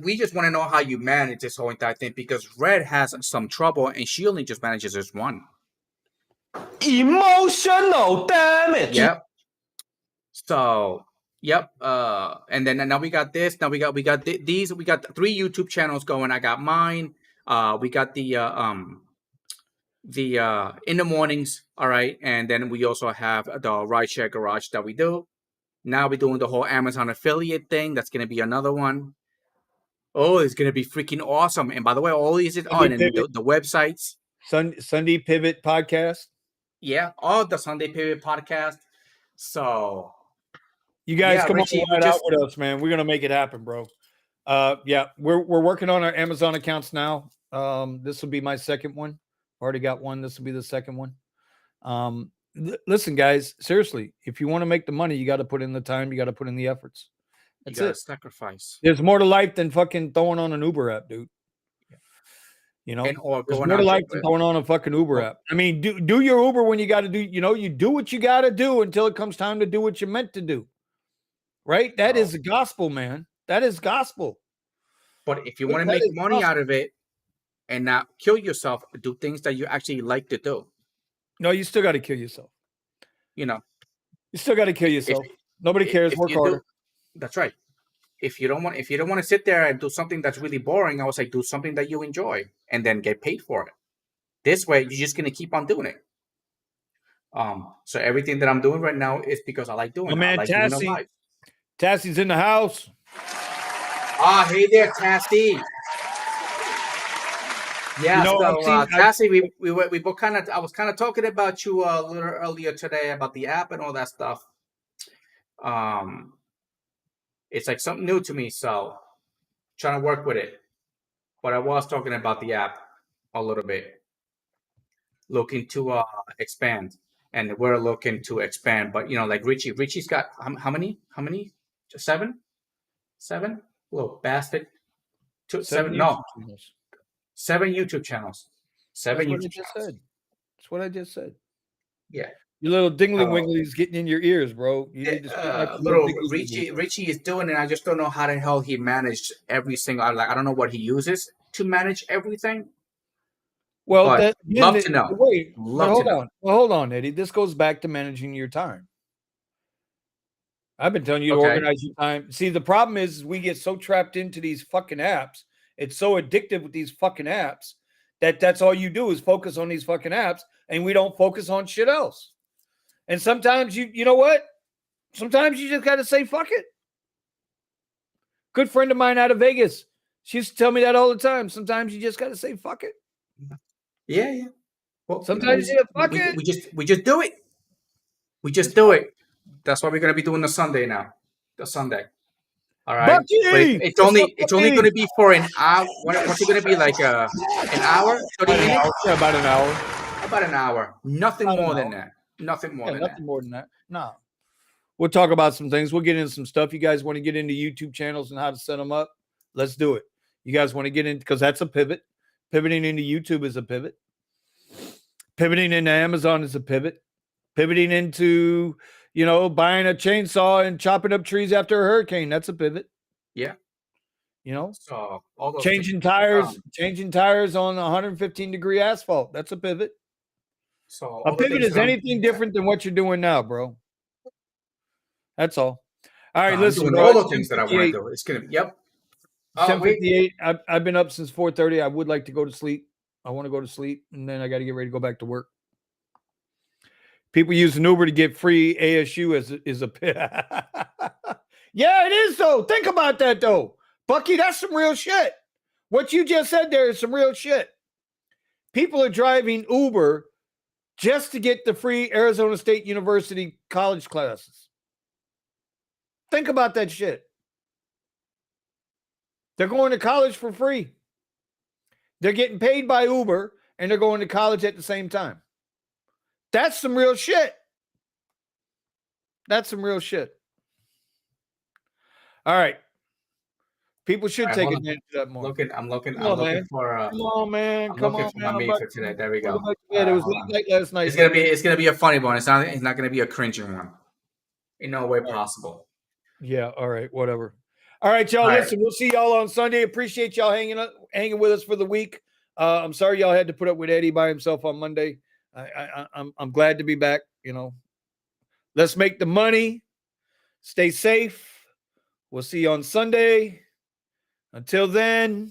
We just want to know how you manage this whole entire thing, because Red has some trouble and she only just manages this one. Emotional damage. Yep. So, yep. And then now we got this. Now we got these. We got 3 YouTube channels going. I got mine. We got the the in the mornings, all right, and then we also have the rideshare garage that we do. Now we're doing the whole Amazon affiliate thing. That's gonna be another one. Oh, it's gonna be freaking awesome! And by the way, all these is Sunday and then Pivot. the websites. Sunday Pivot podcast. Yeah, all the Sunday Period podcast. So You guys yeah, come Richie, on we right out just with us, man. We're gonna make it happen, bro. Yeah, we're working on our Amazon accounts now. This will be my second one. Already got one. This will be the second one. Listen, guys, seriously, if you want to make the money, you got to put in the time, you got to put in the efforts. you That's gotta it. sacrifice There's more to life than fucking throwing on an Uber app, dude. You know, and or there's going more to out life than throwing on a fucking Uber Well- app. I mean, do your Uber when you got to do, you do what you got to do until it comes time to do what you're meant to do. Right? That is the gospel, man. That is gospel. But if you want to That make is money gospel. out of it and not kill yourself, do things that you actually like to do. No, you still got to kill yourself. You know, You still got to kill yourself. Nobody cares. if Work you harder. do, that's right. If you don't want to sit there and do something that's really boring, I would say do something that you enjoy and then get paid for it. This way, you're just gonna keep on doing it. So everything that I'm doing right now is because I like doing My it. man I like doing it Tassie. live. Tassie's in the house. Hey there, Tassie. Yeah, Tassie, we both kind of. I was kind of talking about you a little earlier today about the app and all that stuff. It's like something new to me, so trying to work with it. But I was talking about the app a little bit, looking to expand, and we're looking to expand. But like Richie's got how many? How many? Seven? Little bastard. Seven? No, YouTube channels. 7 YouTube channels. That's what I YouTube just channels. said. That's what I just said. Yeah. Your little dingly winglies getting in your ears, bro. You need to little Richie is doing it. I just don't know how the hell he managed every single. I don't know what he uses to manage everything. Well, But love to know. Wait, Love hold to know. on. Well, hold on, Eddie. This goes back to managing your time. I've been telling you to organize your time. See, the problem is we get so trapped into these fucking apps. It's so addictive with these fucking apps that's all you do is focus on these fucking apps, and we don't focus on shit else. And sometimes you know what? Sometimes you just got to say fuck it. Good friend of mine out of Vegas, she used to tell me that all the time. Sometimes you just got to say fuck it. Yeah. Well, sometimes fuck it. We just do it. We just do it. That's what we're gonna be doing the Sunday now. The Sunday. All right. Bucky! But it's only going to be for an hour. What's it going to be like? An hour? 30 minutes? Yeah, about an hour. About an hour. Nothing more than that. Nothing more than that. Nothing more than that. No. We'll talk about some things. We'll get into some stuff. You guys want to get into YouTube channels and how to set them up? Let's do it. You guys want to get in because that's a pivot. Pivoting into YouTube is a pivot. Pivoting into Amazon is a pivot. Pivoting into buying a chainsaw and chopping up trees after a hurricane. That's a pivot. Yeah. So all those changing tires on 115-degree asphalt. That's a pivot. So a pivot is anything different than what you're doing now, bro. That's all. All right, listen. Doing all the things that I want to do. It's gonna be 10:58. I've been up since 4:30. I would like to go to sleep. I want to go to sleep, and then I got to get ready to go back to work. People use an Uber to get free ASU is a yeah, it is though. Think about that though, Bucky. That's some real shit. What you just said there is some real shit. People are driving Uber just to get the free Arizona State University college classes. Think about that shit. They're going to college for free. They're getting paid by Uber and they're going to college at the same time. That's some real shit. That's some real shit. All right. People should take advantage of that more. I'm looking for come on, man. Come on, man. My meat for today. There we go. It was late last night. It's gonna be a funny one. It's not gonna be a cringing one. In no way possible. Yeah, all right, whatever. All right, y'all. Listen, we'll see y'all on Sunday. Appreciate y'all hanging with us for the week. I'm sorry y'all had to put up with Eddie by himself on Monday. I'm glad to be back. Let's make the money. Stay safe. We'll see you on Sunday. Until then.